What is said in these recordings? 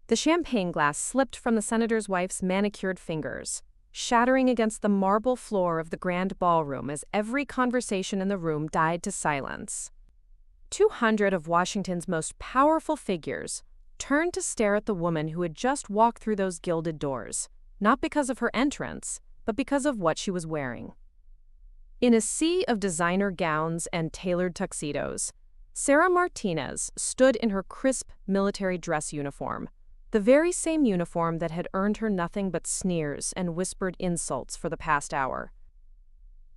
The champagne glass slipped from the senator's wife's manicured fingers, shattering against the marble floor of the grand ballroom as every conversation in the room died to silence. 200 of Washington's most powerful figures turned to stare at the woman who had just walked through those gilded doors, not because of her entrance, but because of what she was wearing. In a sea of designer gowns and tailored tuxedos, Sarah Martinez stood in her crisp military dress uniform, the very same uniform that had earned her nothing but sneers and whispered insults for the past hour.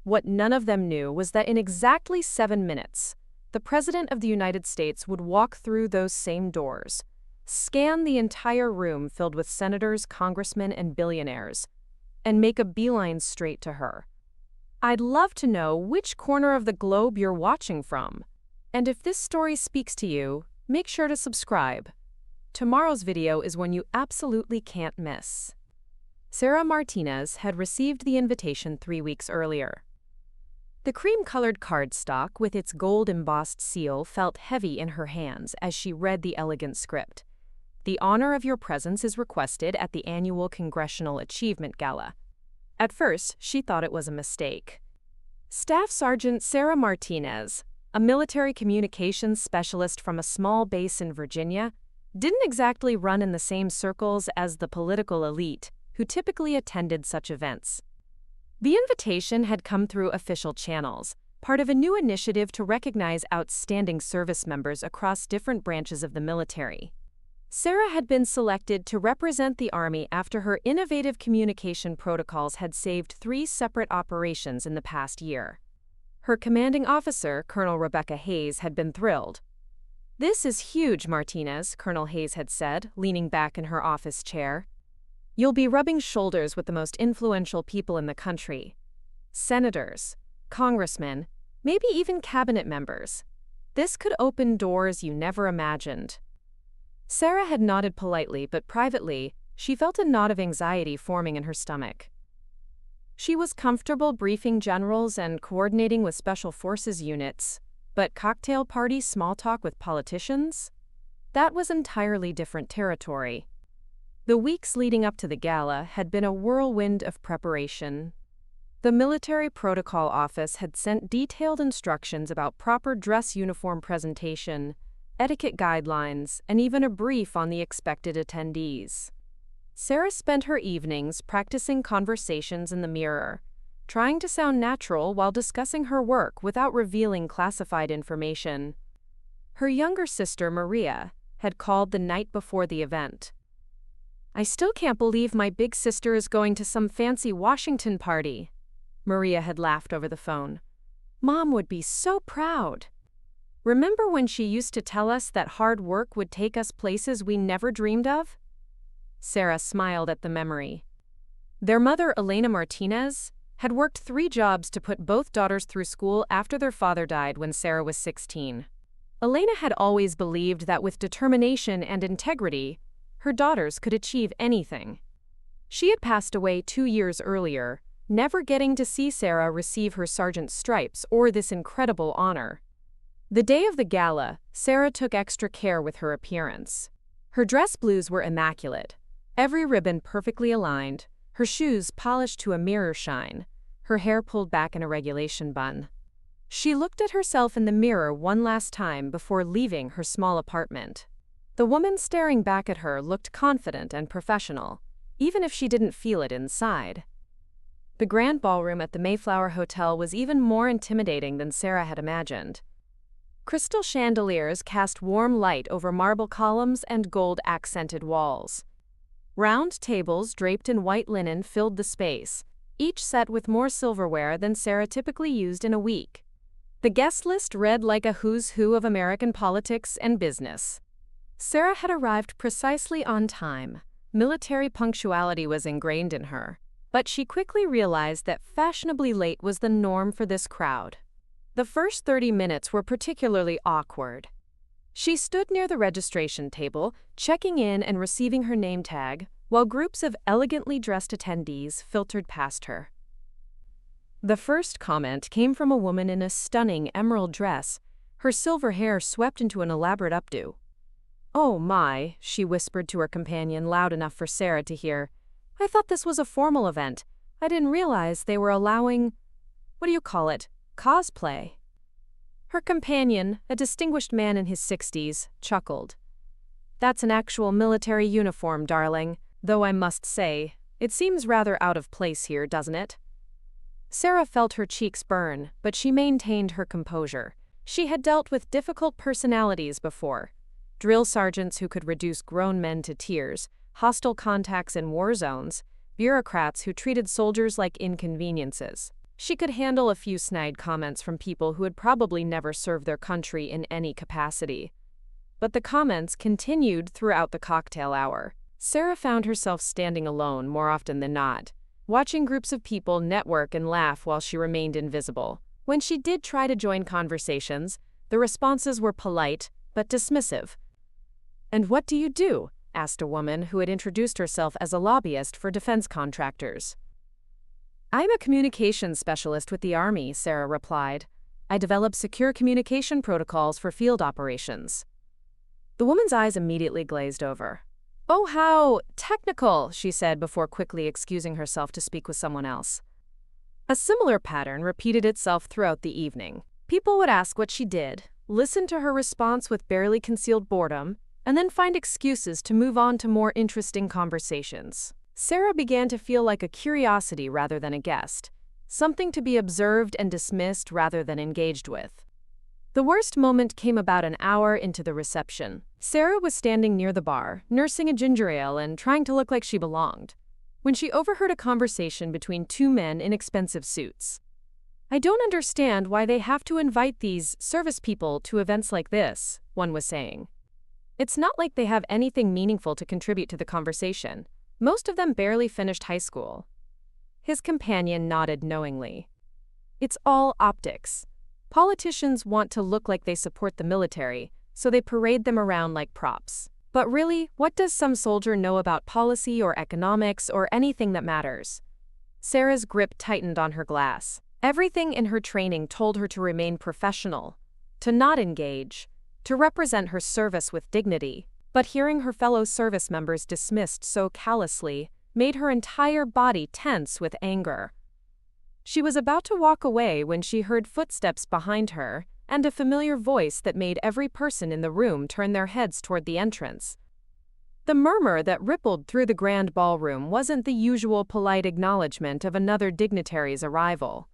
What none of them knew was that in exactly 7 minutes, the President of the United States would walk through those same doors, scan the entire room filled with senators, congressmen, and billionaires, and make a beeline straight to her. I'd love to know which corner of the globe you're watching from. And if this story speaks to you, make sure to subscribe. Tomorrow's video is one you absolutely can't miss. Sarah Martinez had received the invitation 3 weeks earlier. The cream-colored cardstock with its gold-embossed seal felt heavy in her hands as she read the elegant script. The honor of your presence is requested at the annual Congressional Achievement Gala. At first, she thought it was a mistake. Staff Sergeant Sarah Martinez, a military communications specialist from a small base in Virginia, didn't exactly run in the same circles as the political elite who typically attended such events. The invitation had come through official channels, part of a new initiative to recognize outstanding service members across different branches of the military. Sarah had been selected to represent the Army after her innovative communication protocols had saved 3 separate operations in the past year. Her commanding officer, Colonel Rebecca Hayes, had been thrilled. "This is huge, Martinez," Colonel Hayes had said, leaning back in her office chair. "You'll be rubbing shoulders with the most influential people in the country. Senators, congressmen, maybe even cabinet members. This could open doors you never imagined." Sarah had nodded politely, but privately, she felt a knot of anxiety forming in her stomach. She was comfortable briefing generals and coordinating with special forces units, but cocktail party small talk with politicians? That was entirely different territory. The weeks leading up to the gala had been a whirlwind of preparation. The Military Protocol Office had sent detailed instructions about proper dress uniform presentation, etiquette guidelines, and even a brief on the expected attendees. Sarah spent her evenings practicing conversations in the mirror, trying to sound natural while discussing her work without revealing classified information. Her younger sister, Maria, had called the night before the event. "I still can't believe my big sister is going to some fancy Washington party," Maria had laughed over the phone. "Mom would be so proud. Remember when she used to tell us that hard work would take us places we never dreamed of?" Sarah smiled at the memory. Their mother, Elena Martinez, had worked 3 jobs to put both daughters through school after their father died when Sarah was 16. Elena had always believed that with determination and integrity, her daughters could achieve anything. She had passed away 2 years earlier, never getting to see Sarah receive her sergeant's stripes or this incredible honor. The day of the gala, Sarah took extra care with her appearance. Her dress blues were immaculate, every ribbon perfectly aligned, her shoes polished to a mirror shine, her hair pulled back in a regulation bun. She looked at herself in the mirror one last time before leaving her small apartment. The woman staring back at her looked confident and professional, even if she didn't feel it inside. The grand ballroom at the Mayflower Hotel was even more intimidating than Sarah had imagined. Crystal chandeliers cast warm light over marble columns and gold-accented walls. Round tables draped in white linen filled the space, each set with more silverware than Sarah typically used in a week. The guest list read like a who's who of American politics and business. Sarah had arrived precisely on time. Military punctuality was ingrained in her, but she quickly realized that fashionably late was the norm for this crowd. The first 30 minutes were particularly awkward. She stood near the registration table, checking in and receiving her name tag, while groups of elegantly dressed attendees filtered past her. The first comment came from a woman in a stunning emerald dress, her silver hair swept into an elaborate updo. "Oh my," she whispered to her companion loud enough for Sarah to hear. "I thought this was a formal event. I didn't realize they were allowing, what do you call it, cosplay." Her companion, a distinguished man in his 60s, chuckled. "That's an actual military uniform, darling, though I must say, it seems rather out of place here, doesn't it?" Sarah felt her cheeks burn, but she maintained her composure. She had dealt with difficult personalities before. Drill sergeants who could reduce grown men to tears, hostile contacts in war zones, bureaucrats who treated soldiers like inconveniences. She could handle a few snide comments from people who had probably never served their country in any capacity. But the comments continued throughout the cocktail hour. Sarah found herself standing alone more often than not, watching groups of people network and laugh while she remained invisible. When she did try to join conversations, the responses were polite but dismissive. "And what do you do?" asked a woman who had introduced herself as a lobbyist for defense contractors. "I'm a communications specialist with the Army," Sarah replied. "I develop secure communication protocols for field operations." The woman's eyes immediately glazed over. "Oh, how technical," she said before quickly excusing herself to speak with someone else. A similar pattern repeated itself throughout the evening. People would ask what she did, listen to her response with barely concealed boredom, and then find excuses to move on to more interesting conversations. Sarah began to feel like a curiosity rather than a guest, something to be observed and dismissed rather than engaged with. The worst moment came about an hour into the reception. Sarah was standing near the bar, nursing a ginger ale and trying to look like she belonged, when she overheard a conversation between two men in expensive suits. "I don't understand why they have to invite these service people to events like this," one was saying. "It's not like they have anything meaningful to contribute to the conversation. Most of them barely finished high school." His companion nodded knowingly. "It's all optics. Politicians want to look like they support the military, so they parade them around like props. But really, what does some soldier know about policy or economics or anything that matters?" Sarah's grip tightened on her glass. Everything in her training told her to remain professional, to not engage, to represent her service with dignity. But hearing her fellow service members dismissed so callously made her entire body tense with anger. She was about to walk away when she heard footsteps behind her and a familiar voice that made every person in the room turn their heads toward the entrance. The murmur that rippled through the grand ballroom wasn't the usual polite acknowledgement of another dignitary's arrival.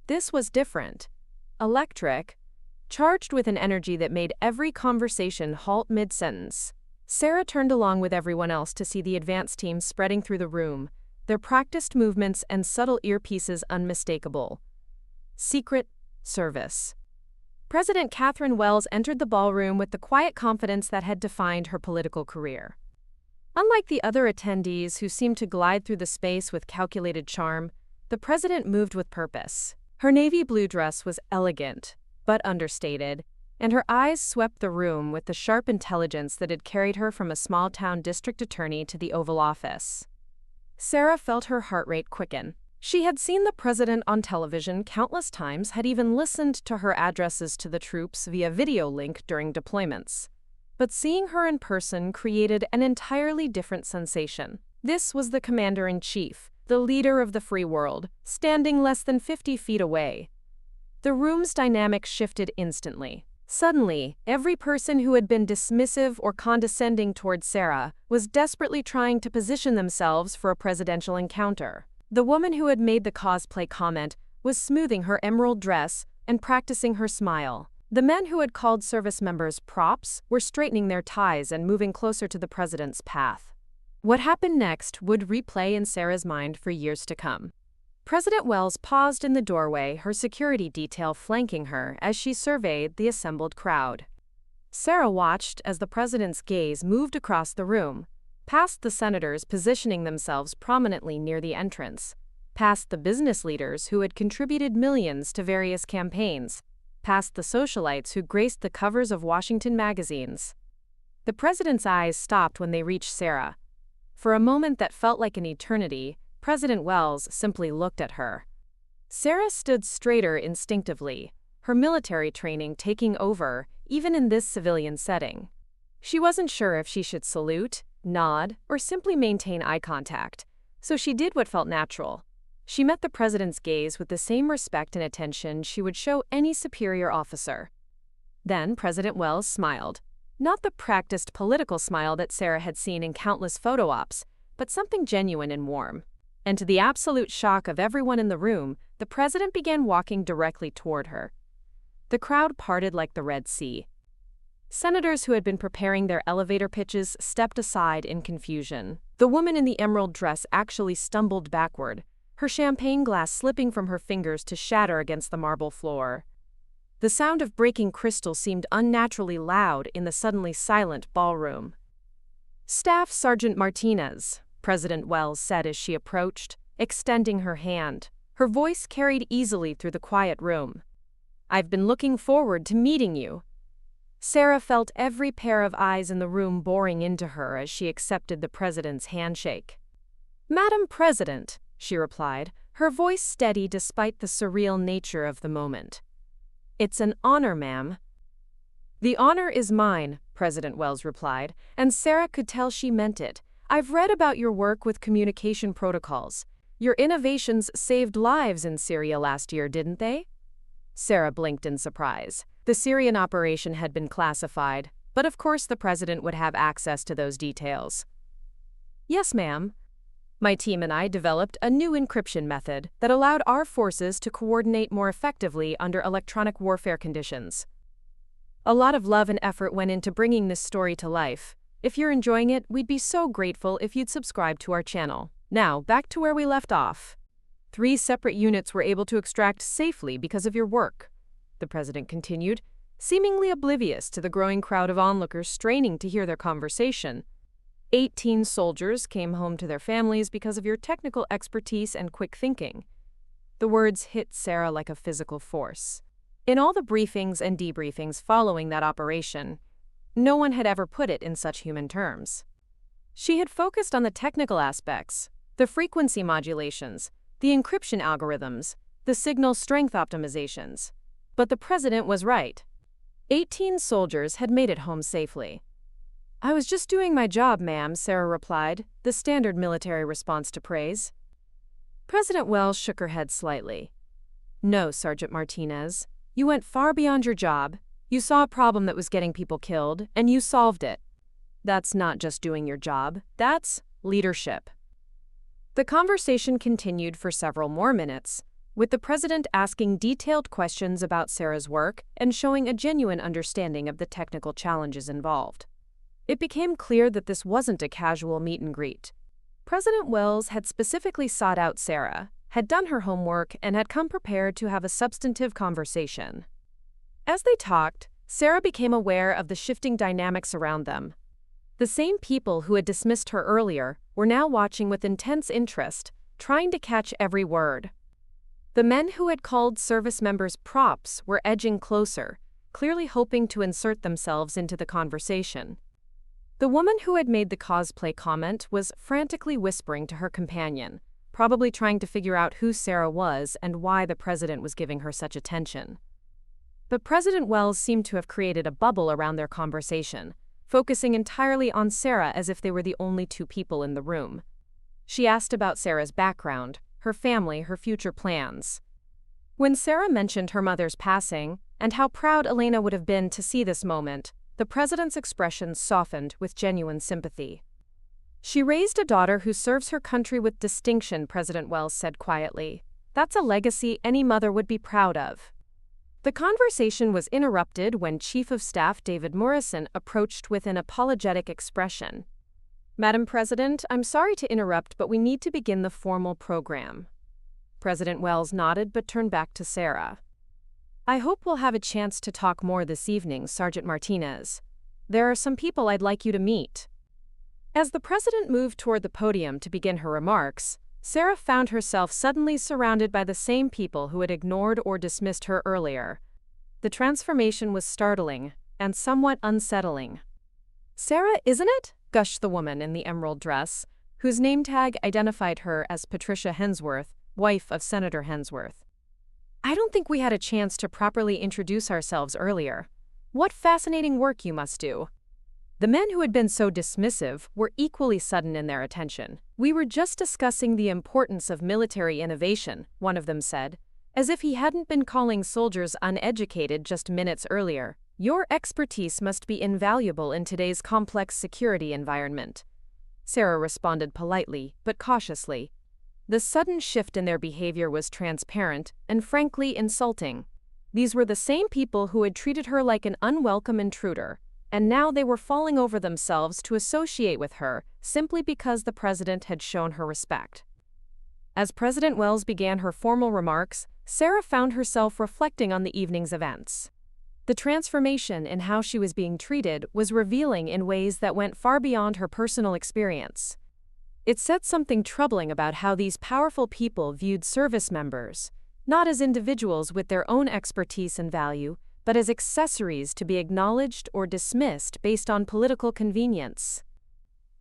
This was different, electric, charged with an energy that made every conversation halt mid-sentence. Sarah turned along with everyone else to see the advance team spreading through the room, their practiced movements and subtle earpieces unmistakable. Secret Service. President Catherine Wells entered the ballroom with the quiet confidence that had defined her political career. Unlike the other attendees who seemed to glide through the space with calculated charm, the president moved with purpose. Her navy blue dress was elegant, but understated, and her eyes swept the room with the sharp intelligence that had carried her from a small-town district attorney to the Oval Office. Sarah felt her heart rate quicken. She had seen the president on television countless times, had even listened to her addresses to the troops via video link during deployments. But seeing her in person created an entirely different sensation. This was the commander-in-chief, the leader of the free world, standing less than 50 feet away. The room's dynamic shifted instantly. Suddenly, every person who had been dismissive or condescending toward Sarah was desperately trying to position themselves for a presidential encounter. The woman who had made the cosplay comment was smoothing her emerald dress and practicing her smile. The men who had called service members props were straightening their ties and moving closer to the president's path. What happened next would replay in Sarah's mind for years to come. President Wells paused in the doorway, her security detail flanking her as she surveyed the assembled crowd. Sarah watched as the president's gaze moved across the room, past the senators positioning themselves prominently near the entrance, past the business leaders who had contributed millions to various campaigns, past the socialites who graced the covers of Washington magazines. The president's eyes stopped when they reached Sarah. For a moment that felt like an eternity, President Wells simply looked at her. Sarah stood straighter instinctively, her military training taking over, even in this civilian setting. She wasn't sure if she should salute, nod, or simply maintain eye contact, so she did what felt natural. She met the president's gaze with the same respect and attention she would show any superior officer. Then President Wells smiled. Not the practiced political smile that Sarah had seen in countless photo ops, but something genuine and warm. And to the absolute shock of everyone in the room, the president began walking directly toward her. The crowd parted like the Red Sea. Senators who had been preparing their elevator pitches stepped aside in confusion. The woman in the emerald dress actually stumbled backward, her champagne glass slipping from her fingers to shatter against the marble floor. The sound of breaking crystal seemed unnaturally loud in the suddenly silent ballroom. "Staff Sergeant Martinez," President Wells said as she approached, extending her hand. Her voice carried easily through the quiet room. "I've been looking forward to meeting you." Sarah felt every pair of eyes in the room boring into her as she accepted the president's handshake. "Madam President," she replied, her voice steady despite the surreal nature of the moment. "It's an honor, ma'am." "The honor is mine," President Wells replied, and Sarah could tell she meant it. "I've read about your work with communication protocols. Your innovations saved lives in Syria last year, didn't they?" Sarah blinked in surprise. The Syrian operation had been classified, but of course the president would have access to those details. "Yes, ma'am. My team and I developed a new encryption method that allowed our forces to coordinate more effectively under electronic warfare conditions. A lot of love and effort went into bringing this story to life. If you're enjoying it, we'd be so grateful if you'd subscribe to our channel. Now, back to where we left off. 3 separate units were able to extract safely because of your work," the president continued, seemingly oblivious to the growing crowd of onlookers straining to hear their conversation. 18 soldiers came home to their families because of your technical expertise and quick thinking. The words hit Sarah like a physical force. In all the briefings and debriefings following that operation, no one had ever put it in such human terms. She had focused on the technical aspects, the frequency modulations, the encryption algorithms, the signal strength optimizations. But the president was right. 18 soldiers had made it home safely. "I was just doing my job, ma'am," Sarah replied, the standard military response to praise. President Wells shook her head slightly. "No, Sergeant Martinez. You went far beyond your job. You saw a problem that was getting people killed, and you solved it. That's not just doing your job. That's leadership." The conversation continued for several more minutes, with the president asking detailed questions about Sarah's work and showing a genuine understanding of the technical challenges involved. It became clear that this wasn't a casual meet and greet. President Wells had specifically sought out Sarah, had done her homework, and had come prepared to have a substantive conversation. As they talked, Sarah became aware of the shifting dynamics around them. The same people who had dismissed her earlier were now watching with intense interest, trying to catch every word. The men who had called service members props were edging closer, clearly hoping to insert themselves into the conversation. The woman who had made the cosplay comment was frantically whispering to her companion, probably trying to figure out who Sarah was and why the president was giving her such attention. But President Wells seemed to have created a bubble around their conversation, focusing entirely on Sarah as if they were the only 2 people in the room. She asked about Sarah's background, her family, her future plans. When Sarah mentioned her mother's passing and how proud Elena would have been to see this moment, the president's expression softened with genuine sympathy. "She raised a daughter who serves her country with distinction," President Wells said quietly. "That's a legacy any mother would be proud of." The conversation was interrupted when Chief of Staff David Morrison approached with an apologetic expression. "Madam President, I'm sorry to interrupt, but we need to begin the formal program." President Wells nodded but turned back to Sarah. "I hope we'll have a chance to talk more this evening, Sergeant Martinez. There are some people I'd like you to meet." As the president moved toward the podium to begin her remarks, Sarah found herself suddenly surrounded by the same people who had ignored or dismissed her earlier. The transformation was startling and somewhat unsettling. "Sarah, isn't it?" gushed the woman in the emerald dress, whose name tag identified her as Patricia Hensworth, wife of Senator Hensworth. "I don't think we had a chance to properly introduce ourselves earlier. What fascinating work you must do." The men who had been so dismissive were equally sudden in their attention. "We were just discussing the importance of military innovation," one of them said, as if he hadn't been calling soldiers uneducated just minutes earlier. "Your expertise must be invaluable in today's complex security environment." Sarah responded politely, but cautiously. The sudden shift in their behavior was transparent and frankly insulting. These were the same people who had treated her like an unwelcome intruder, and now they were falling over themselves to associate with her simply because the president had shown her respect. As President Wells began her formal remarks, Sarah found herself reflecting on the evening's events. The transformation in how she was being treated was revealing in ways that went far beyond her personal experience. It said something troubling about how these powerful people viewed service members, not as individuals with their own expertise and value, but as accessories to be acknowledged or dismissed based on political convenience.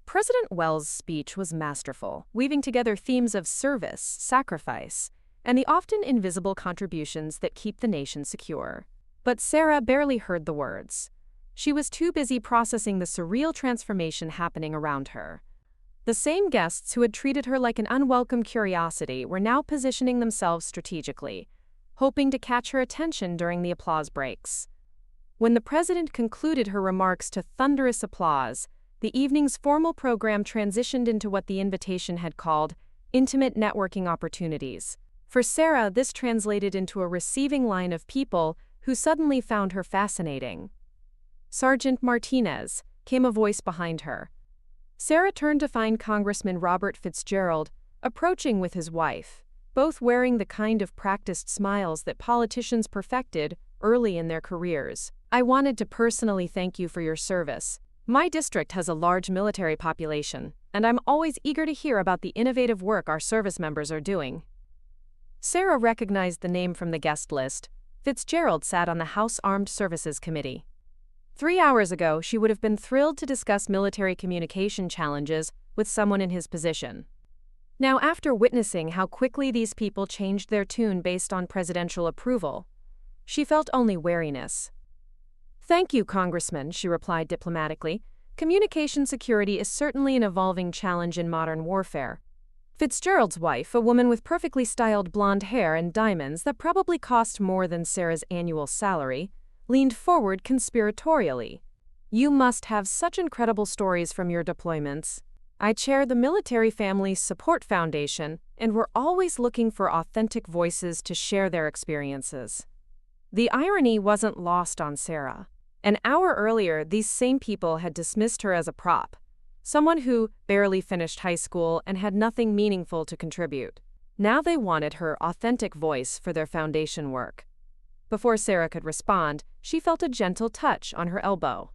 President Wells' speech was masterful, weaving together themes of service, sacrifice, and the often invisible contributions that keep the nation secure. But Sarah barely heard the words. She was too busy processing the surreal transformation happening around her. The same guests who had treated her like an unwelcome curiosity were now positioning themselves strategically, hoping to catch her attention during the applause breaks. When the president concluded her remarks to thunderous applause, the evening's formal program transitioned into what the invitation had called intimate networking opportunities. For Sarah, this translated into a receiving line of people who suddenly found her fascinating. "Sergeant Martinez," came a voice behind her. Sarah turned to find Congressman Robert Fitzgerald approaching with his wife, both wearing the kind of practiced smiles that politicians perfected early in their careers. "I wanted to personally thank you for your service. My district has a large military population, and I'm always eager to hear about the innovative work our service members are doing." Sarah recognized the name from the guest list. Fitzgerald sat on the House Armed Services Committee. 3 hours ago, she would have been thrilled to discuss military communication challenges with someone in his position. Now, after witnessing how quickly these people changed their tune based on presidential approval, she felt only wariness. "Thank you, Congressman," she replied diplomatically. "Communication security is certainly an evolving challenge in modern warfare." Fitzgerald's wife, a woman with perfectly styled blonde hair and diamonds that probably cost more than Sarah's annual salary, leaned forward conspiratorially. "You must have such incredible stories from your deployments. I chair the Military Families Support Foundation, and we're always looking for authentic voices to share their experiences." The irony wasn't lost on Sarah. An hour earlier, these same people had dismissed her as a prop, someone who barely finished high school and had nothing meaningful to contribute. Now they wanted her authentic voice for their foundation work. Before Sarah could respond, she felt a gentle touch on her elbow.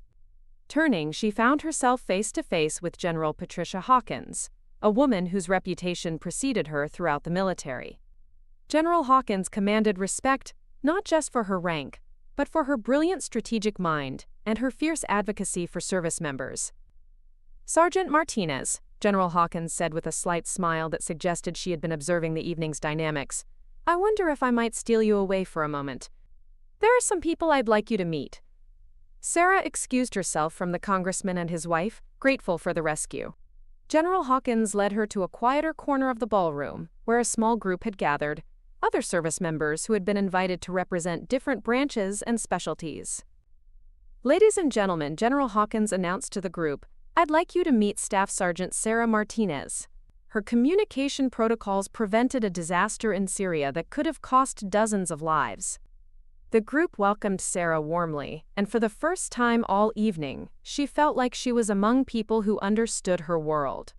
Turning, she found herself face to face with General Patricia Hawkins, a woman whose reputation preceded her throughout the military. General Hawkins commanded respect not just for her rank, but for her brilliant strategic mind and her fierce advocacy for service members. "Sergeant Martinez," General Hawkins said with a slight smile that suggested she had been observing the evening's dynamics, "I wonder if I might steal you away for a moment. There are some people I'd like you to meet." Sarah excused herself from the congressman and his wife, grateful for the rescue. General Hawkins led her to a quieter corner of the ballroom, where a small group had gathered, other service members who had been invited to represent different branches and specialties. "Ladies and gentlemen," General Hawkins announced to the group, "I'd like you to meet Staff Sergeant Sarah Martinez. Her communication protocols prevented a disaster in Syria that could have cost dozens of lives." The group welcomed Sarah warmly, and for the first time all evening, she felt like she was among people who understood her world.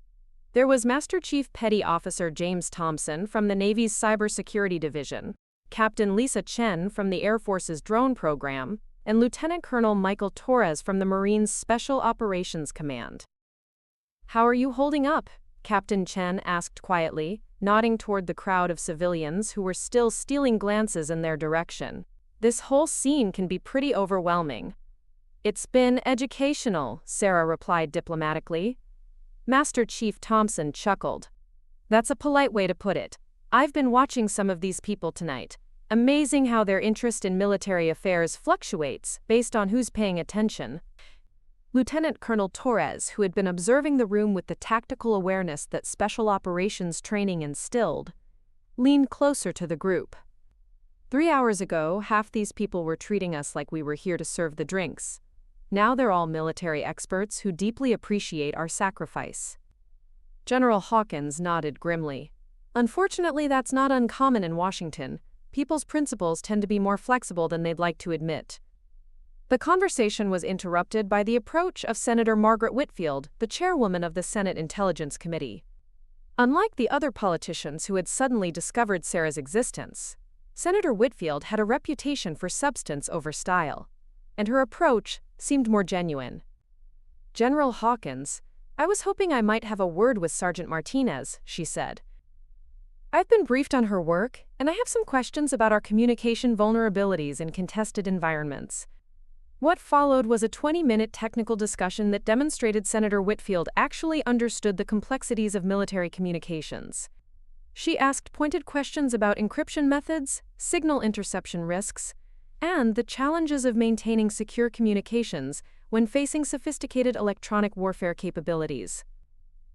There was Master Chief Petty Officer James Thompson from the Navy's Cybersecurity Division, Captain Lisa Chen from the Air Force's drone program, and Lieutenant Colonel Michael Torres from the Marines Special Operations Command. "How are you holding up?" Captain Chen asked quietly, nodding toward the crowd of civilians who were still stealing glances in their direction. "This whole scene can be pretty overwhelming." "It's been educational," Sarah replied diplomatically. Master Chief Thompson chuckled. "That's a polite way to put it. I've been watching some of these people tonight. Amazing how their interest in military affairs fluctuates based on who's paying attention." Lieutenant Colonel Torres, who had been observing the room with the tactical awareness that special operations training instilled, leaned closer to the group. 3 hours ago, half these people were treating us like we were here to serve the drinks. Now they're all military experts who deeply appreciate our sacrifice. General Hawkins nodded grimly. Unfortunately, that's not uncommon in Washington. People's principles tend to be more flexible than they'd like to admit. The conversation was interrupted by the approach of Senator Margaret Whitfield, the chairwoman of the Senate Intelligence Committee. Unlike the other politicians who had suddenly discovered Sarah's existence, Senator Whitfield had a reputation for substance over style, and her approach seemed more genuine. "General Hawkins, I was hoping I might have a word with Sergeant Martinez," she said. "I've been briefed on her work, and I have some questions about our communication vulnerabilities in contested environments." What followed was a 20-minute technical discussion that demonstrated Senator Whitfield actually understood the complexities of military communications. She asked pointed questions about encryption methods, signal interception risks, and the challenges of maintaining secure communications when facing sophisticated electronic warfare capabilities.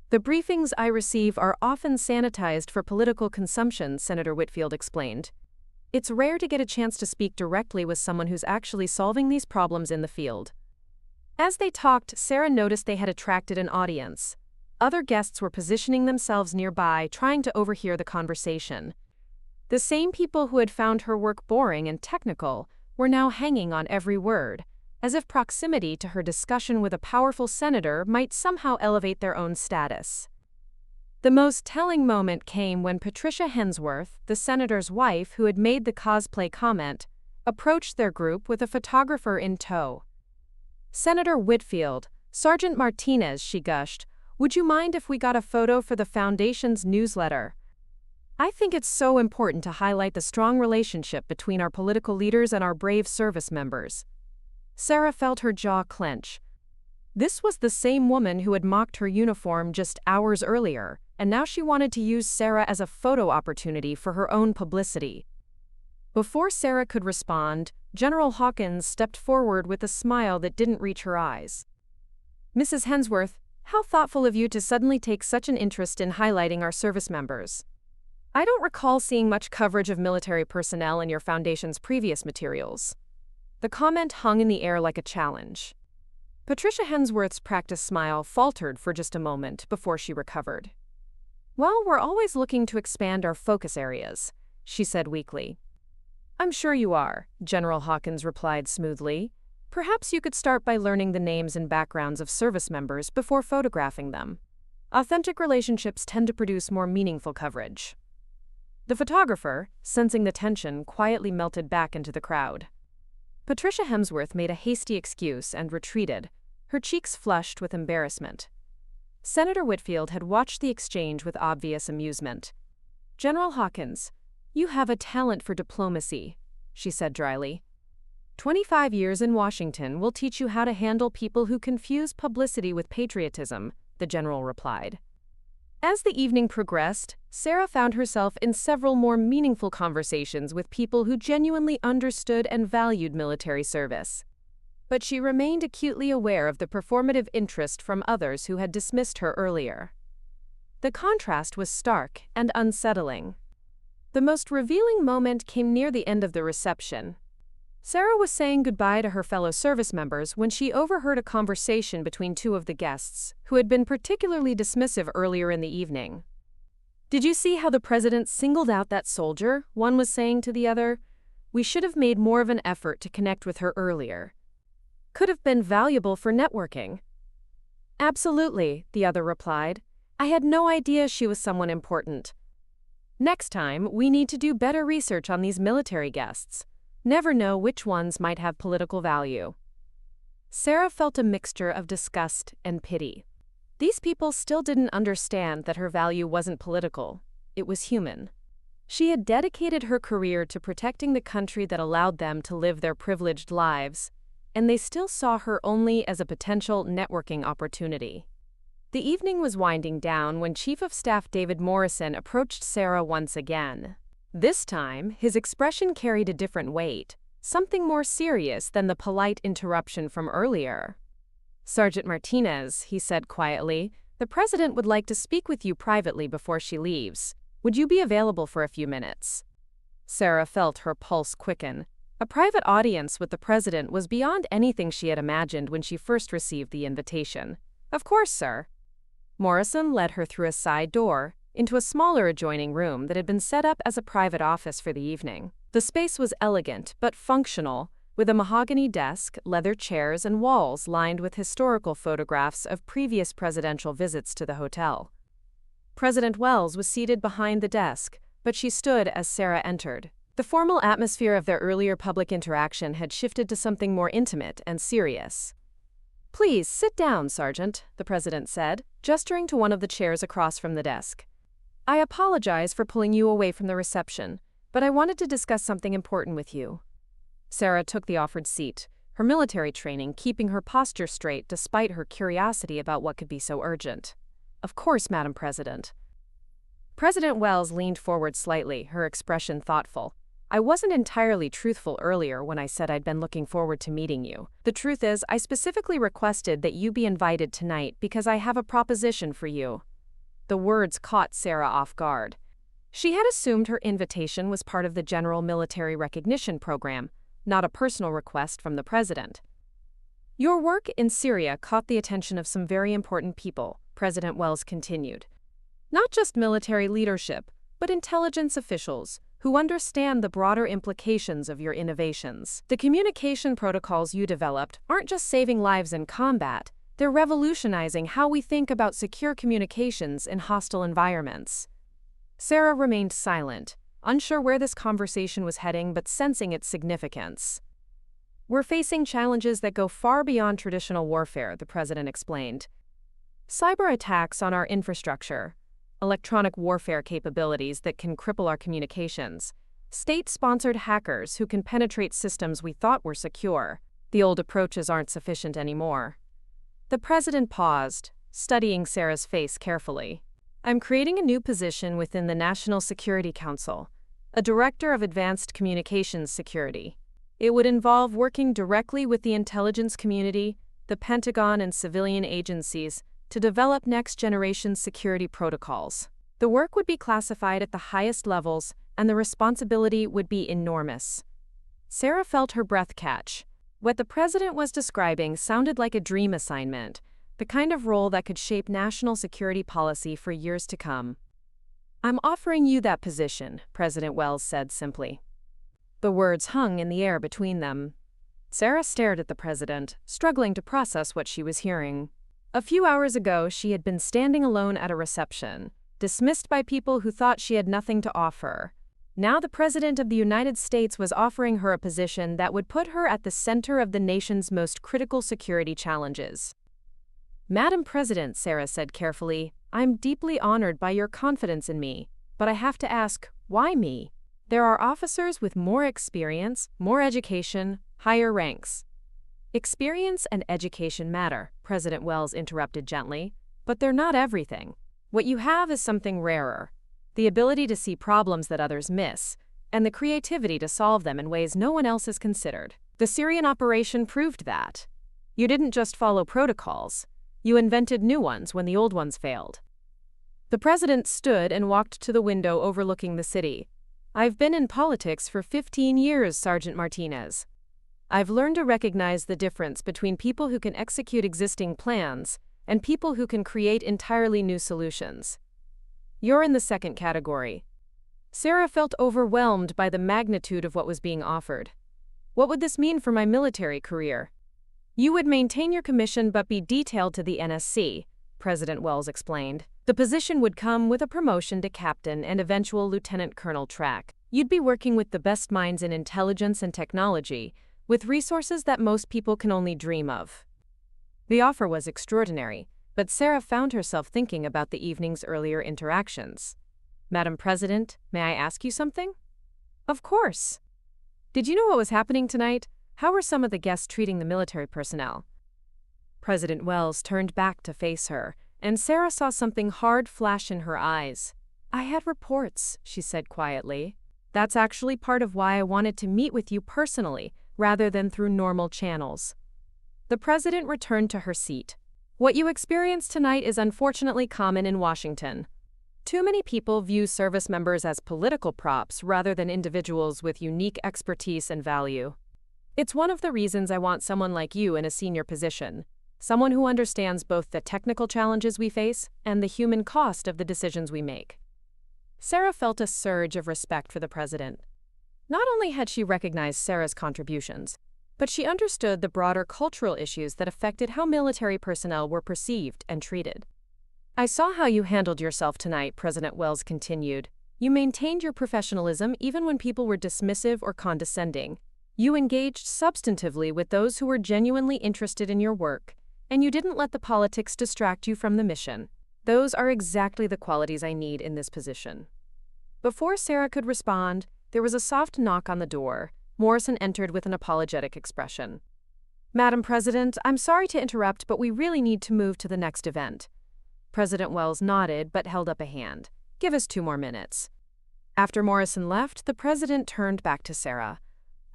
"The briefings I receive are often sanitized for political consumption," Senator Whitfield explained. "It's rare to get a chance to speak directly with someone who's actually solving these problems in the field." As they talked, Sarah noticed they had attracted an audience. Other guests were positioning themselves nearby, trying to overhear the conversation. The same people who had found her work boring and technical were now hanging on every word, as if proximity to her discussion with a powerful senator might somehow elevate their own status. The most telling moment came when Patricia Hensworth, the senator's wife who had made the cosplay comment, approached their group with a photographer in tow. "Senator Whitfield, Sergeant Martinez," she gushed, "would you mind if we got a photo for the Foundation's newsletter? I think it's so important to highlight the strong relationship between our political leaders and our brave service members." Sarah felt her jaw clench. This was the same woman who had mocked her uniform just hours earlier, and now she wanted to use Sarah as a photo opportunity for her own publicity. Before Sarah could respond, General Hawkins stepped forward with a smile that didn't reach her eyes. "Mrs. Hensworth, how thoughtful of you to suddenly take such an interest in highlighting our service members. I don't recall seeing much coverage of military personnel in your Foundation's previous materials." The comment hung in the air like a challenge. Patricia Hensworth's practiced smile faltered for just a moment before she recovered. "Well, we're always looking to expand our focus areas," she said weakly. "I'm sure you are," General Hawkins replied smoothly. "Perhaps you could start by learning the names and backgrounds of service members before photographing them. Authentic relationships tend to produce more meaningful coverage." The photographer, sensing the tension, quietly melted back into the crowd. Patricia Hemsworth made a hasty excuse and retreated, her cheeks flushed with embarrassment. Senator Whitfield had watched the exchange with obvious amusement. "General Hawkins, you have a talent for diplomacy," she said dryly. 25 years in Washington will teach you how to handle people who confuse publicity with patriotism," the general replied. As the evening progressed, Sarah found herself in several more meaningful conversations with people who genuinely understood and valued military service. But she remained acutely aware of the performative interest from others who had dismissed her earlier. The contrast was stark and unsettling. The most revealing moment came near the end of the reception. Sarah was saying goodbye to her fellow service members when she overheard a conversation between two of the guests, who had been particularly dismissive earlier in the evening. "Did you see how the president singled out that soldier?" one was saying to the other. "We should have made more of an effort to connect with her earlier. Could have been valuable for networking." "Absolutely," the other replied. "I had no idea she was someone important. Next time, we need to do better research on these military guests. Never know which ones might have political value." Sarah felt a mixture of disgust and pity. These people still didn't understand that her value wasn't political, it was human. She had dedicated her career to protecting the country that allowed them to live their privileged lives, and they still saw her only as a potential networking opportunity. The evening was winding down when Chief of Staff David Morrison approached Sarah once again. This time, his expression carried a different weight, something more serious than the polite interruption from earlier. "Sergeant Martinez," he said quietly, "the president would like to speak with you privately before she leaves. Would you be available for a few minutes?" Sarah felt her pulse quicken. A private audience with the president was beyond anything she had imagined when she first received the invitation. "Of course, sir." Morrison led her through a side door into a smaller adjoining room that had been set up as a private office for the evening. The space was elegant but functional, with a mahogany desk, leather chairs, and walls lined with historical photographs of previous presidential visits to the hotel. President Wells was seated behind the desk, but she stood as Sarah entered. The formal atmosphere of their earlier public interaction had shifted to something more intimate and serious. "Please sit down, Sergeant," the president said, gesturing to one of the chairs across from the desk. "I apologize for pulling you away from the reception, but I wanted to discuss something important with you." Sarah took the offered seat, her military training keeping her posture straight despite her curiosity about what could be so urgent. "Of course, Madam President." President Wells leaned forward slightly, her expression thoughtful. "I wasn't entirely truthful earlier when I said I'd been looking forward to meeting you. The truth is, I specifically requested that you be invited tonight because I have a proposition for you." The words caught Sarah off guard. She had assumed her invitation was part of the general military recognition program, not a personal request from the president. "Your work in Syria caught the attention of some very important people," President Wells continued. "Not just military leadership, but intelligence officials who understand the broader implications of your innovations. The communication protocols you developed aren't just saving lives in combat, they're revolutionizing how we think about secure communications in hostile environments." Sarah remained silent, unsure where this conversation was heading but sensing its significance. "We're facing challenges that go far beyond traditional warfare," the president explained. "Cyber attacks on our infrastructure, electronic warfare capabilities that can cripple our communications, state-sponsored hackers who can penetrate systems we thought were secure. The old approaches aren't sufficient anymore." The president paused, studying Sarah's face carefully. "I'm creating a new position within the National Security Council, a Director of Advanced Communications Security. It would involve working directly with the intelligence community, the Pentagon, and civilian agencies to develop next-generation security protocols. The work would be classified at the highest levels, and the responsibility would be enormous." Sarah felt her breath catch. What the president was describing sounded like a dream assignment, the kind of role that could shape national security policy for years to come. "I'm offering you that position," President Wells said simply. The words hung in the air between them. Sarah stared at the president, struggling to process what she was hearing. A few hours ago, she had been standing alone at a reception, dismissed by people who thought she had nothing to offer. Now the President of the United States was offering her a position that would put her at the center of the nation's most critical security challenges. "Madam President," Sarah said carefully, "I'm deeply honored by your confidence in me, but I have to ask, why me? There are officers with more experience, more education, higher ranks." "Experience and education matter," President Wells interrupted gently, "but they're not everything. What you have is something rarer, the ability to see problems that others miss, and the creativity to solve them in ways no one else has considered. The Syrian operation proved that. You didn't just follow protocols, you invented new ones when the old ones failed." The president stood and walked to the window overlooking the city. "I've been in politics for 15 years, Sergeant Martinez. I've learned to recognize the difference between people who can execute existing plans and people who can create entirely new solutions. You're in the second category." Sarah felt overwhelmed by the magnitude of what was being offered. "What would this mean for my military career?" "You would maintain your commission but be detailed to the NSC," President Wells explained. "The position would come with a promotion to captain and eventual lieutenant colonel track. You'd be working with the best minds in intelligence and technology, with resources that most people can only dream of." The offer was extraordinary, but Sarah found herself thinking about the evening's earlier interactions. "Madam President, may I ask you something?" "Of course." "Did you know what was happening tonight? How were some of the guests treating the military personnel?" President Wells turned back to face her, and Sarah saw something hard flash in her eyes. "I had reports," she said quietly. "That's actually part of why I wanted to meet with you personally, rather than through normal channels." The president returned to her seat. What you experienced tonight is unfortunately common in Washington. Too many people view service members as political props rather than individuals with unique expertise and value. It's one of the reasons I want someone like you in a senior position, someone who understands both the technical challenges we face and the human cost of the decisions we make. Sarah felt a surge of respect for the president. Not only had she recognized Sarah's contributions, but she understood the broader cultural issues that affected how military personnel were perceived and treated. I saw how you handled yourself tonight, President Wells continued. You maintained your professionalism even when people were dismissive or condescending. You engaged substantively with those who were genuinely interested in your work, and you didn't let the politics distract you from the mission. Those are exactly the qualities I need in this position. Before Sarah could respond, there was a soft knock on the door. Morrison entered with an apologetic expression. Madam President, I'm sorry to interrupt, but we really need to move to the next event. President Wells nodded but held up a hand. Give us 2 more minutes. After Morrison left, the president turned back to Sarah.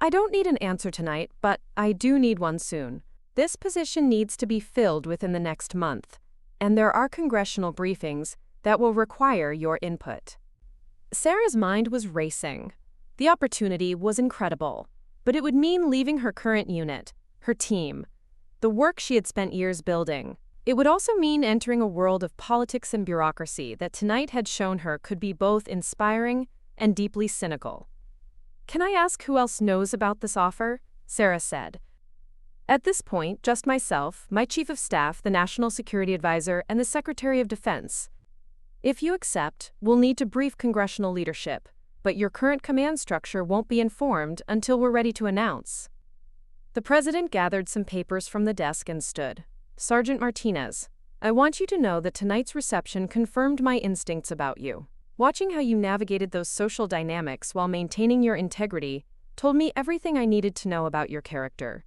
I don't need an answer tonight, but I do need one soon. This position needs to be filled within the next month, and there are congressional briefings that will require your input. Sarah's mind was racing. The opportunity was incredible, but it would mean leaving her current unit, her team, the work she had spent years building. It would also mean entering a world of politics and bureaucracy that tonight had shown her could be both inspiring and deeply cynical. Can I ask who else knows about this offer? Sarah said. At this point, just myself, my Chief of Staff, the National Security Advisor, and the Secretary of Defense. If you accept, we'll need to brief congressional leadership, but your current command structure won't be informed until we're ready to announce. The president gathered some papers from the desk and stood. Sergeant Martinez, I want you to know that tonight's reception confirmed my instincts about you. Watching how you navigated those social dynamics while maintaining your integrity told me everything I needed to know about your character.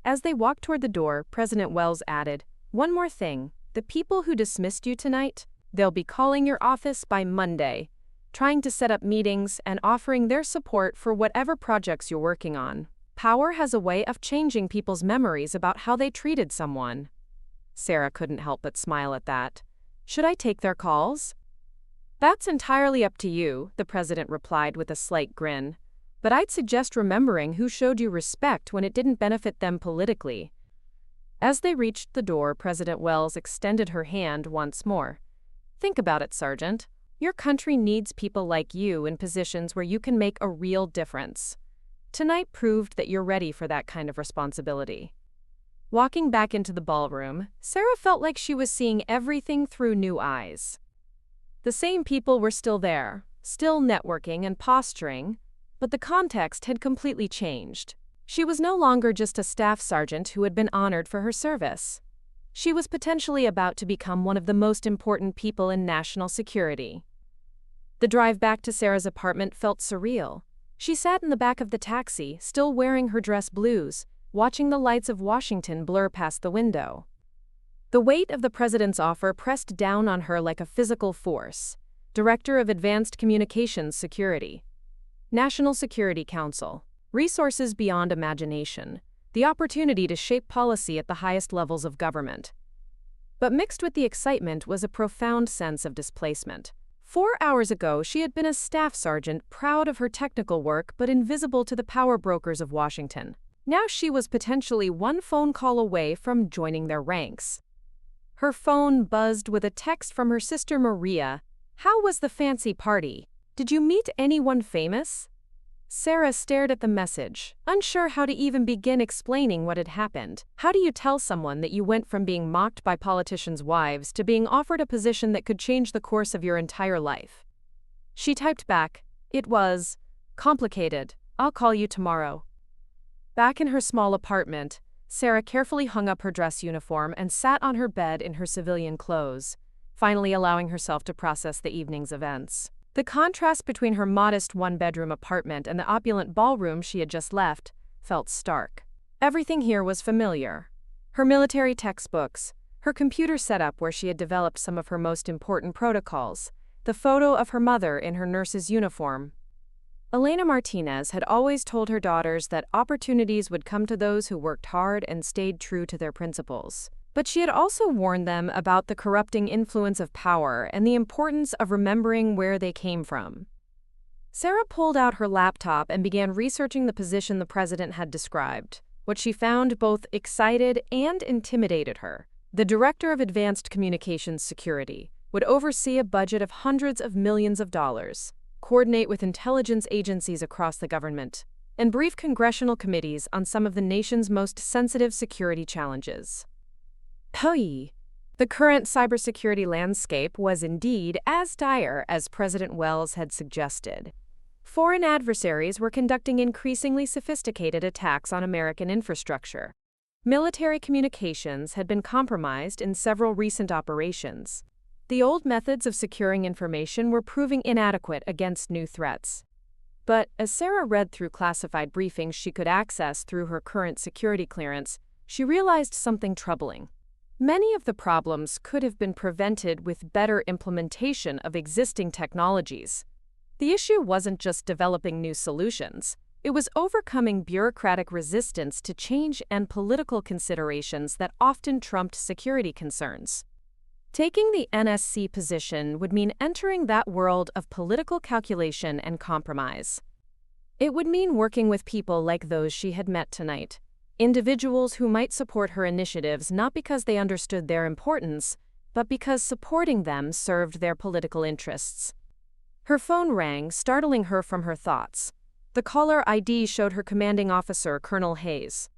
As they walked toward the door, President Wells added, one more thing, the people who dismissed you tonight, they'll be calling your office by Monday, trying to set up meetings and offering their support for whatever projects you're working on. Power has a way of changing people's memories about how they treated someone. Sarah couldn't help but smile at that. Should I take their calls? That's entirely up to you, the president replied with a slight grin. But I'd suggest remembering who showed you respect when it didn't benefit them politically. As they reached the door, President Wells extended her hand once more. Think about it, Sergeant. Your country needs people like you in positions where you can make a real difference. Tonight proved that you're ready for that kind of responsibility. Walking back into the ballroom, Sarah felt like she was seeing everything through new eyes. The same people were still there, still networking and posturing, but the context had completely changed. She was no longer just a staff sergeant who had been honored for her service. She was potentially about to become one of the most important people in national security. The drive back to Sarah's apartment felt surreal. She sat in the back of the taxi, still wearing her dress blues, watching the lights of Washington blur past the window. The weight of the president's offer pressed down on her like a physical force. Director of Advanced Communications Security, National Security Council, resources beyond imagination, the opportunity to shape policy at the highest levels of government. But mixed with the excitement was a profound sense of displacement. 4 hours ago, she had been a staff sergeant, proud of her technical work but invisible to the power brokers of Washington. Now she was potentially one phone call away from joining their ranks. Her phone buzzed with a text from her sister Maria. How was the fancy party? Did you meet anyone famous? Sarah stared at the message, unsure how to even begin explaining what had happened. How do you tell someone that you went from being mocked by politicians' wives to being offered a position that could change the course of your entire life? She typed back, it was complicated. I'll call you tomorrow. Back in her small apartment, Sarah carefully hung up her dress uniform and sat on her bed in her civilian clothes, finally allowing herself to process the evening's events. The contrast between her modest one-bedroom apartment and the opulent ballroom she had just left felt stark. Everything here was familiar. Her military textbooks, her computer setup where she had developed some of her most important protocols, the photo of her mother in her nurse's uniform. Elena Martinez had always told her daughters that opportunities would come to those who worked hard and stayed true to their principles. But she had also warned them about the corrupting influence of power and the importance of remembering where they came from. Sarah pulled out her laptop and began researching the position the president had described. What she found both excited and intimidated her. The Director of Advanced Communications Security would oversee a budget of hundreds of millions of dollars, coordinate with intelligence agencies across the government, and brief congressional committees on some of the nation's most sensitive security challenges. The current cybersecurity landscape was indeed as dire as President Wells had suggested. Foreign adversaries were conducting increasingly sophisticated attacks on American infrastructure. Military communications had been compromised in several recent operations. The old methods of securing information were proving inadequate against new threats. But as Sarah read through classified briefings she could access through her current security clearance, she realized something troubling. Many of the problems could have been prevented with better implementation of existing technologies. The issue wasn't just developing new solutions. It was overcoming bureaucratic resistance to change and political considerations that often trumped security concerns. Taking the NSC position would mean entering that world of political calculation and compromise. It would mean working with people like those she had met tonight, individuals who might support her initiatives not because they understood their importance, but because supporting them served their political interests. Her phone rang, startling her from her thoughts. The caller ID showed her commanding officer, Colonel Hayes.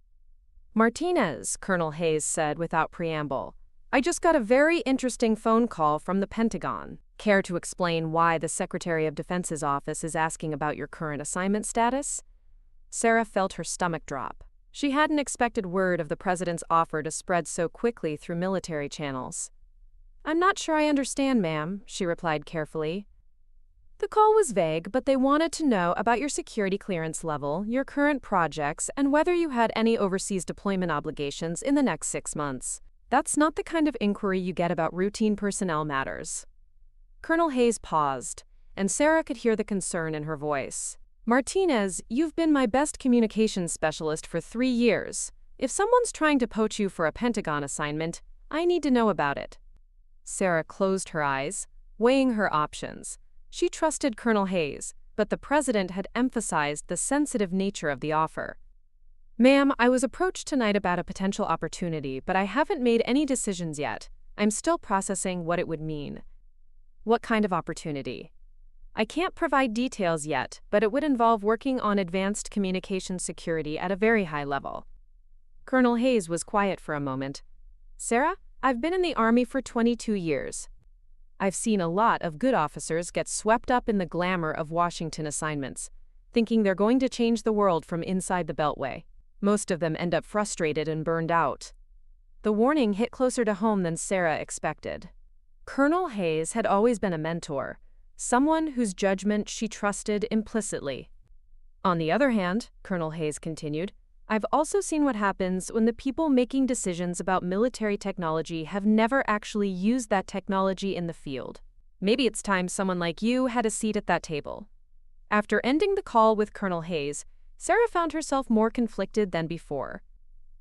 "Martinez," Colonel Hayes said without preamble. "I just got a very interesting phone call from the Pentagon. Care to explain why the Secretary of Defense's office is asking about your current assignment status?" Sarah felt her stomach drop. She hadn't expected word of the president's offer to spread so quickly through military channels. "I'm not sure I understand, ma'am," she replied carefully. "The call was vague, but they wanted to know about your security clearance level, your current projects, and whether you had any overseas deployment obligations in the next 6 months. That's not the kind of inquiry you get about routine personnel matters." Colonel Hayes paused, and Sarah could hear the concern in her voice. "Martinez, you've been my best communications specialist for 3 years. If someone's trying to poach you for a Pentagon assignment, I need to know about it." Sarah closed her eyes, weighing her options. She trusted Colonel Hayes, but the president had emphasized the sensitive nature of the offer. "Ma'am, I was approached tonight about a potential opportunity, but I haven't made any decisions yet. I'm still processing what it would mean." "What kind of opportunity?" "I can't provide details yet, but it would involve working on advanced communication security at a very high level." Colonel Hayes was quiet for a moment. "Sarah, I've been in the Army for 22 years. I've seen a lot of good officers get swept up in the glamour of Washington assignments, thinking they're going to change the world from inside the Beltway. Most of them end up frustrated and burned out." The warning hit closer to home than Sarah expected. Colonel Hayes had always been a mentor, someone whose judgment she trusted implicitly. "On the other hand," Colonel Hayes continued, "I've also seen what happens when the people making decisions about military technology have never actually used that technology in the field. Maybe it's time someone like you had a seat at that table." After ending the call with Colonel Hayes, Sarah found herself more conflicted than before.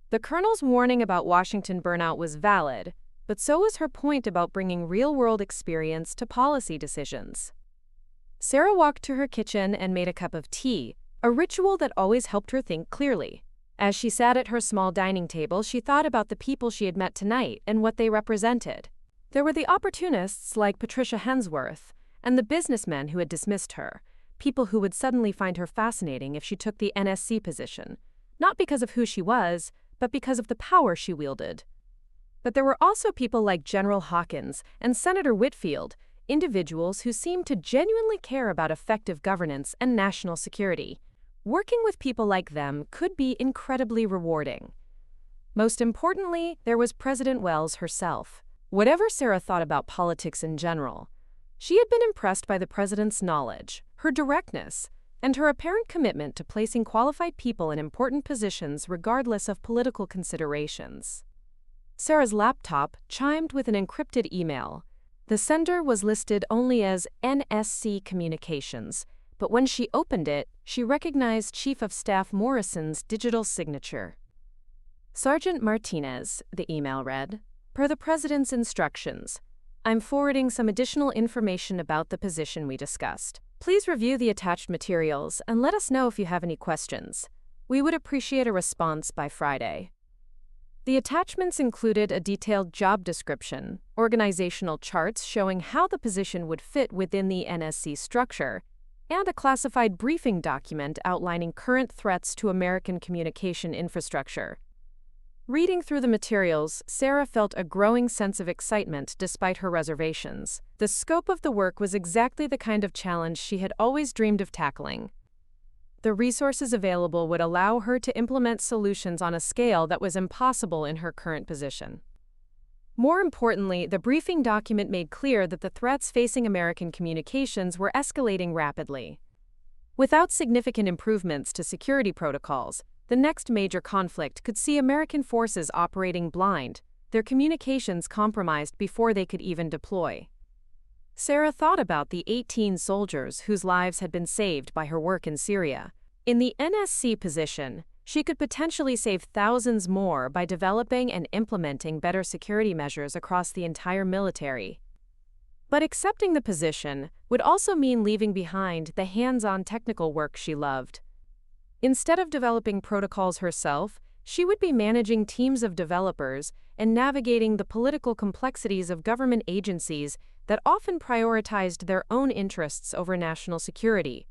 The colonel's warning about Washington burnout was valid, but so was her point about bringing real-world experience to policy decisions. Sarah walked to her kitchen and made a cup of tea, a ritual that always helped her think clearly. As she sat at her small dining table, she thought about the people she had met tonight and what they represented. There were the opportunists like Patricia Hensworth, and the businessmen who had dismissed her, people who would suddenly find her fascinating if she took the NSC position, not because of who she was, but because of the power she wielded. But there were also people like General Hawkins and Senator Whitfield, individuals who seemed to genuinely care about effective governance and national security. Working with people like them could be incredibly rewarding. Most importantly, there was President Wells herself. Whatever Sarah thought about politics in general, she had been impressed by the president's knowledge, her directness, and her apparent commitment to placing qualified people in important positions regardless of political considerations. Sarah's laptop chimed with an encrypted email. The sender was listed only as NSC Communications, but when she opened it, she recognized Chief of Staff Morrison's digital signature. Sergeant Martinez, the email read, per the President's instructions, I'm forwarding some additional information about the position we discussed. Please review the attached materials and let us know if you have any questions. We would appreciate a response by Friday. The attachments included a detailed job description, organizational charts showing how the position would fit within the NSC structure, and a classified briefing document outlining current threats to American communication infrastructure. Reading through the materials, Sarah felt a growing sense of excitement despite her reservations. The scope of the work was exactly the kind of challenge she had always dreamed of tackling. The resources available would allow her to implement solutions on a scale that was impossible in her current position. More importantly, the briefing document made clear that the threats facing American communications were escalating rapidly. Without significant improvements to security protocols, the next major conflict could see American forces operating blind, their communications compromised before they could even deploy. Sarah thought about the 18 soldiers whose lives had been saved by her work in Syria. In the NSC position, she could potentially save thousands more by developing and implementing better security measures across the entire military. But accepting the position would also mean leaving behind the hands-on technical work she loved. Instead of developing protocols herself, she would be managing teams of developers and navigating the political complexities of government agencies that often prioritized their own interests over national security.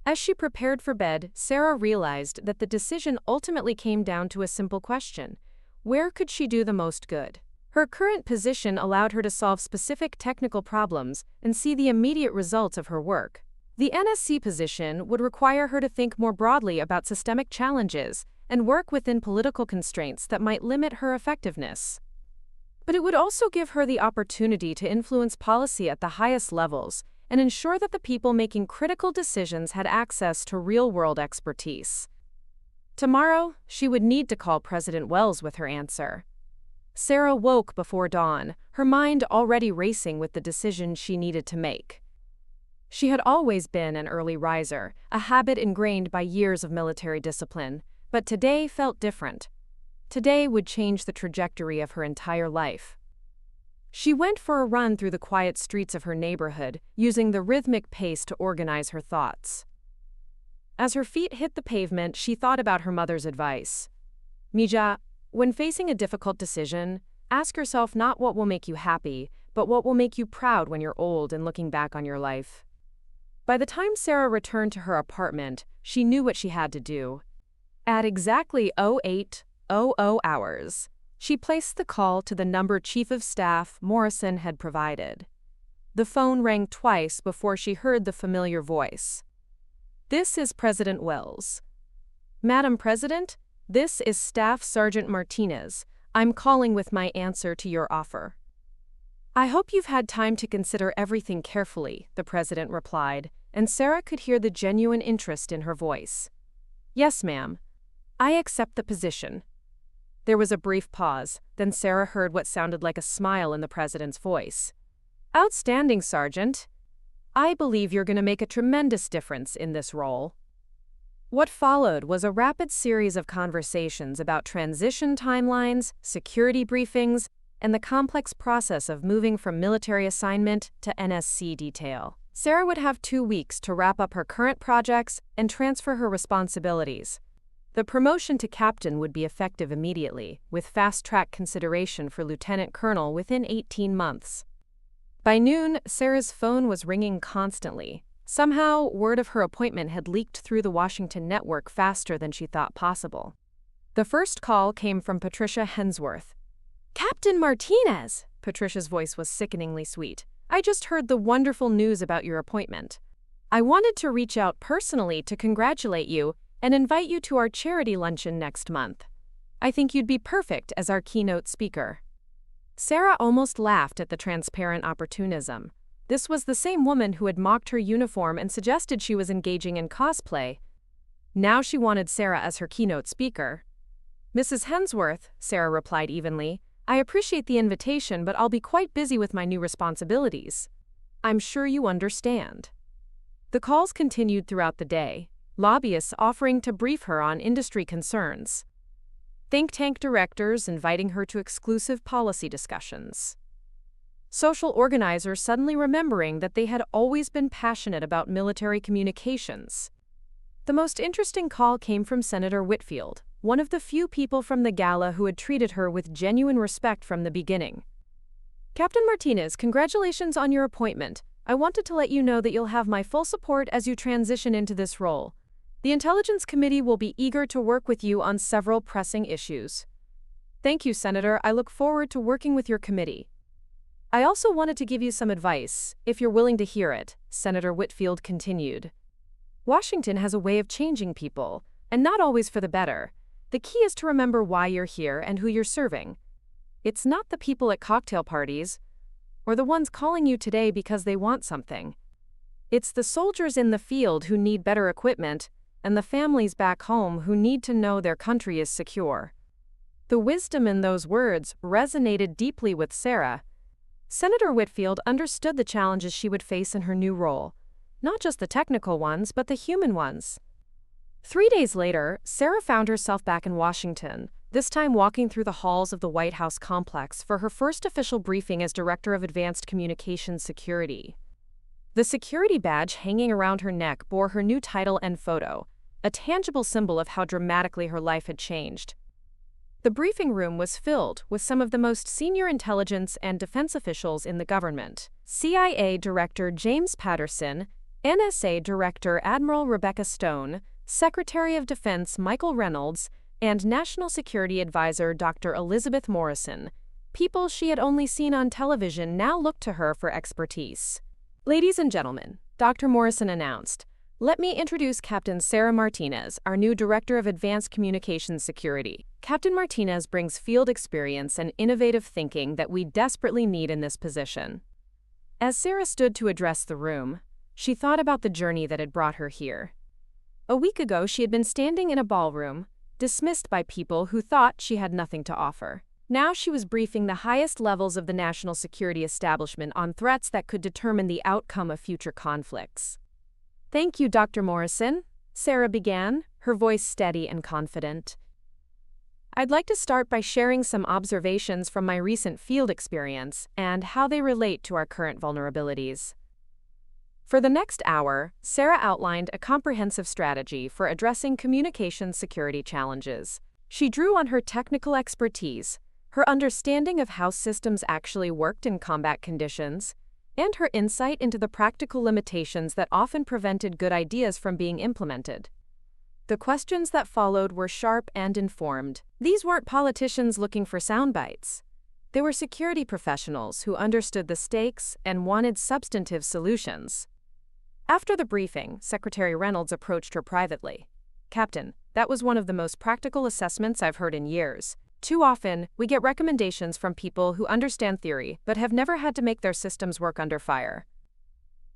As she prepared for bed, Sarah realized that the decision ultimately came down to a simple question: where could she do the most good? Her current position allowed her to solve specific technical problems and see the immediate results of her work. The NSC position would require her to think more broadly about systemic challenges and work within political constraints that might limit her effectiveness. But it would also give her the opportunity to influence policy at the highest levels and ensure that the people making critical decisions had access to real-world expertise. Tomorrow, she would need to call President Wells with her answer. Sarah woke before dawn, her mind already racing with the decision she needed to make. She had always been an early riser, a habit ingrained by years of military discipline, but today felt different. Today would change the trajectory of her entire life. She went for a run through the quiet streets of her neighborhood, using the rhythmic pace to organize her thoughts. As her feet hit the pavement, she thought about her mother's advice. Mija, when facing a difficult decision, ask yourself not what will make you happy, but what will make you proud when you're old and looking back on your life. By the time Sarah returned to her apartment, she knew what she had to do. At exactly 08:00 hours, she placed the call to the number Chief of Staff Morrison had provided. The phone rang twice before she heard the familiar voice. This is President Wells. Madam President, this is Staff Sergeant Martinez. I'm calling with my answer to your offer. I hope you've had time to consider everything carefully, the President replied, and Sarah could hear the genuine interest in her voice. Yes, ma'am. I accept the position. There was a brief pause, then Sarah heard what sounded like a smile in the President's voice. Outstanding, Sergeant. I believe you're going to make a tremendous difference in this role. What followed was a rapid series of conversations about transition timelines, security briefings, and the complex process of moving from military assignment to NSC detail. Sarah would have 2 weeks to wrap up her current projects and transfer her responsibilities. The promotion to captain would be effective immediately, with fast-track consideration for lieutenant colonel within 18 months. By noon, Sarah's phone was ringing constantly. Somehow, word of her appointment had leaked through the Washington network faster than she thought possible. The first call came from Patricia Hensworth. Captain Martinez! Patricia's voice was sickeningly sweet. I just heard the wonderful news about your appointment. I wanted to reach out personally to congratulate you and invite you to our charity luncheon next month. I think you'd be perfect as our keynote speaker. Sarah almost laughed at the transparent opportunism. This was the same woman who had mocked her uniform and suggested she was engaging in cosplay. Now she wanted Sarah as her keynote speaker. Mrs. Hensworth, Sarah replied evenly, I appreciate the invitation, but I'll be quite busy with my new responsibilities. I'm sure you understand. The calls continued throughout the day, lobbyists offering to brief her on industry concerns, think tank directors inviting her to exclusive policy discussions, social organizers suddenly remembering that they had always been passionate about military communications. The most interesting call came from Senator Whitfield, one of the few people from the gala who had treated her with genuine respect from the beginning. "Captain Martinez, congratulations on your appointment. I wanted to let you know that you'll have my full support as you transition into this role. The Intelligence Committee will be eager to work with you on several pressing issues." "Thank you, Senator. I look forward to working with your committee." "I also wanted to give you some advice, if you're willing to hear it," Senator Whitfield continued. "Washington has a way of changing people, and not always for the better. The key is to remember why you're here and who you're serving. It's not the people at cocktail parties, or the ones calling you today because they want something. It's the soldiers in the field who need better equipment, and the families back home who need to know their country is secure." The wisdom in those words resonated deeply with Sarah. Senator Whitfield understood the challenges she would face in her new role, not just the technical ones, but the human ones. 3 days later, Sarah found herself back in Washington, this time walking through the halls of the White House complex for her first official briefing as Director of Advanced Communications Security. The security badge hanging around her neck bore her new title and photo, a tangible symbol of how dramatically her life had changed. The briefing room was filled with some of the most senior intelligence and defense officials in the government: CIA Director James Patterson, NSA Director Admiral Rebecca Stone, Secretary of Defense Michael Reynolds, and National Security Advisor Dr. Elizabeth Morrison. People she had only seen on television now looked to her for expertise. "Ladies and gentlemen," Dr. Morrison announced, "let me introduce Captain Sarah Martinez, our new Director of Advanced Communications Security." Captain Martinez brings field experience and innovative thinking that we desperately need in this position. As Sarah stood to address the room, she thought about the journey that had brought her here. A week ago, she had been standing in a ballroom, dismissed by people who thought she had nothing to offer. Now she was briefing the highest levels of the national security establishment on threats that could determine the outcome of future conflicts. "Thank you, Dr. Morrison," Sarah began, her voice steady and confident. "I'd like to start by sharing some observations from my recent field experience and how they relate to our current vulnerabilities." For the next hour, Sarah outlined a comprehensive strategy for addressing communications security challenges. She drew on her technical expertise, her understanding of how systems actually worked in combat conditions, and her insight into the practical limitations that often prevented good ideas from being implemented. The questions that followed were sharp and informed. These weren't politicians looking for sound bites. They were security professionals who understood the stakes and wanted substantive solutions. After the briefing, Secretary Reynolds approached her privately. "Captain, that was one of the most practical assessments I've heard in years. Too often, we get recommendations from people who understand theory but have never had to make their systems work under fire."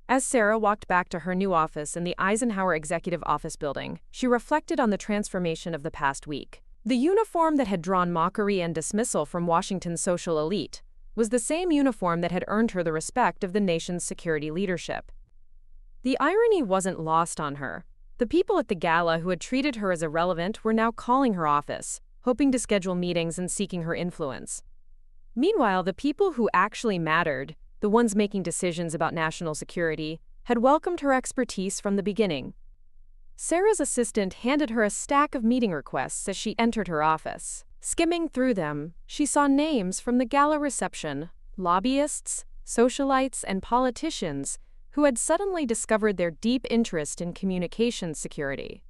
As Sarah walked back to her new office in the Eisenhower Executive Office Building, she reflected on the transformation of the past week. The uniform that had drawn mockery and dismissal from Washington's social elite was the same uniform that had earned her the respect of the nation's security leadership. The irony wasn't lost on her. The people at the gala who had treated her as irrelevant were now calling her office, hoping to schedule meetings and seeking her influence. Meanwhile, the people who actually mattered, the ones making decisions about national security, had welcomed her expertise from the beginning. Sarah's assistant handed her a stack of meeting requests as she entered her office. Skimming through them, she saw names from the gala reception, lobbyists, socialites, and politicians who had suddenly discovered their deep interest in communications security.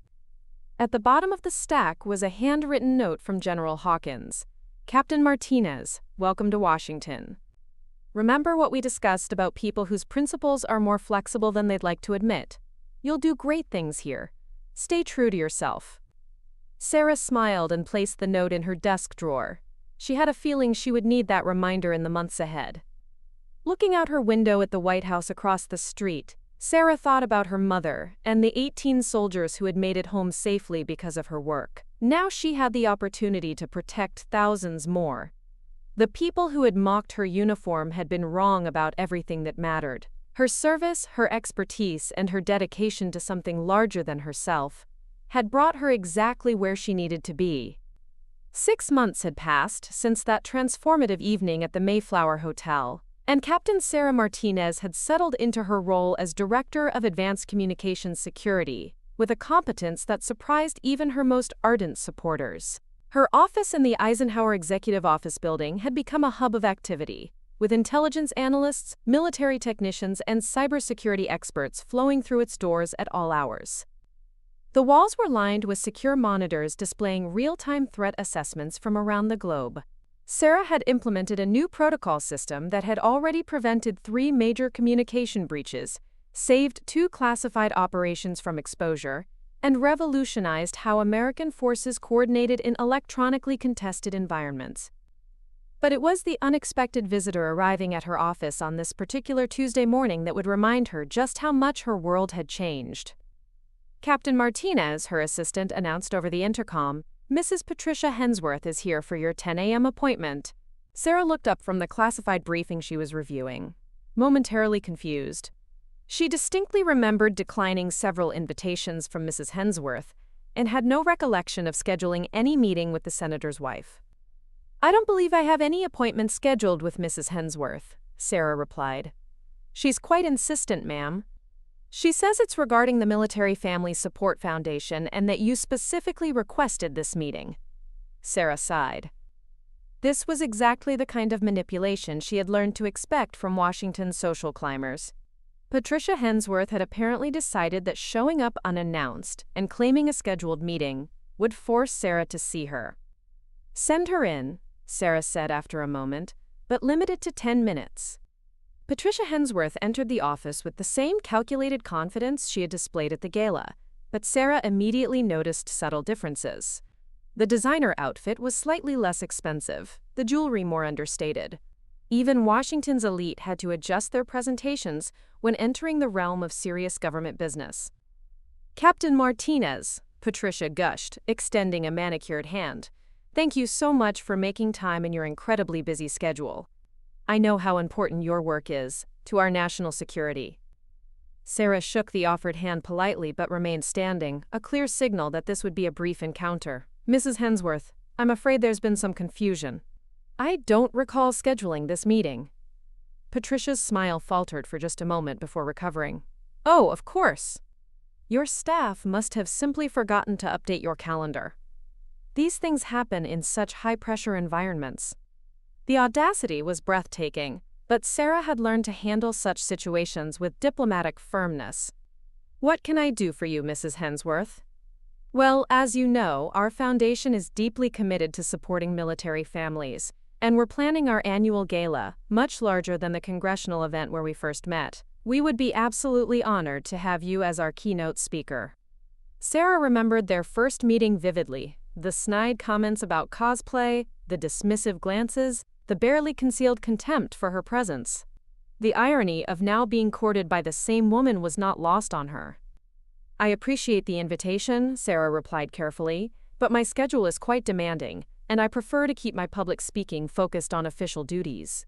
At the bottom of the stack was a handwritten note from General Hawkins. "Captain Martinez, welcome to Washington. Remember what we discussed about people whose principles are more flexible than they'd like to admit. You'll do great things here. Stay true to yourself." Sarah smiled and placed the note in her desk drawer. She had a feeling she would need that reminder in the months ahead. Looking out her window at the White House across the street, Sarah thought about her mother and the 18 soldiers who had made it home safely because of her work. Now she had the opportunity to protect thousands more. The people who had mocked her uniform had been wrong about everything that mattered. Her service, her expertise, and her dedication to something larger than herself had brought her exactly where she needed to be. 6 months had passed since that transformative evening at the Mayflower Hotel, and Captain Sarah Martinez had settled into her role as Director of Advanced Communications Security, with a competence that surprised even her most ardent supporters. Her office in the Eisenhower Executive Office Building had become a hub of activity, with intelligence analysts, military technicians, and cybersecurity experts flowing through its doors at all hours. The walls were lined with secure monitors displaying real-time threat assessments from around the globe. Sarah had implemented a new protocol system that had already prevented 3 major communication breaches, saved 2 classified operations from exposure, and revolutionized how American forces coordinated in electronically contested environments. But it was the unexpected visitor arriving at her office on this particular Tuesday morning that would remind her just how much her world had changed. Captain Martinez, her assistant, announced over the intercom, "Mrs. Patricia Hensworth is here for your 10 a.m. appointment." Sarah looked up from the classified briefing she was reviewing, momentarily confused. She distinctly remembered declining several invitations from Mrs. Hensworth and had no recollection of scheduling any meeting with the senator's wife. "I don't believe I have any appointments scheduled with Mrs. Hensworth," Sarah replied. "She's quite insistent, ma'am. She says it's regarding the Military Family Support Foundation and that you specifically requested this meeting." Sarah sighed. This was exactly the kind of manipulation she had learned to expect from Washington's social climbers. Patricia Hensworth had apparently decided that showing up unannounced and claiming a scheduled meeting would force Sarah to see her. "Send her in," Sarah said after a moment, "but limit it to 10 minutes. Patricia Hensworth entered the office with the same calculated confidence she had displayed at the gala, but Sarah immediately noticed subtle differences. The designer outfit was slightly less expensive, the jewelry more understated. Even Washington's elite had to adjust their presentations when entering the realm of serious government business. "Captain Martinez," Patricia gushed, extending a manicured hand, "thank you so much for making time in your incredibly busy schedule. I know how important your work is to our national security." Sarah shook the offered hand politely but remained standing, a clear signal that this would be a brief encounter. "Mrs. Hensworth, I'm afraid there's been some confusion. I don't recall scheduling this meeting." Patricia's smile faltered for just a moment before recovering. "Oh, of course. Your staff must have simply forgotten to update your calendar. These things happen in such high-pressure environments." The audacity was breathtaking, but Sarah had learned to handle such situations with diplomatic firmness. "What can I do for you, Mrs. Hensworth?" "Well, as you know, our foundation is deeply committed to supporting military families, and we're planning our annual gala, much larger than the congressional event where we first met. We would be absolutely honored to have you as our keynote speaker." Sarah remembered their first meeting vividly, the snide comments about cosplay, the dismissive glances, the barely concealed contempt for her presence. The irony of now being courted by the same woman was not lost on her. "I appreciate the invitation," Sarah replied carefully, "but my schedule is quite demanding, and I prefer to keep my public speaking focused on official duties."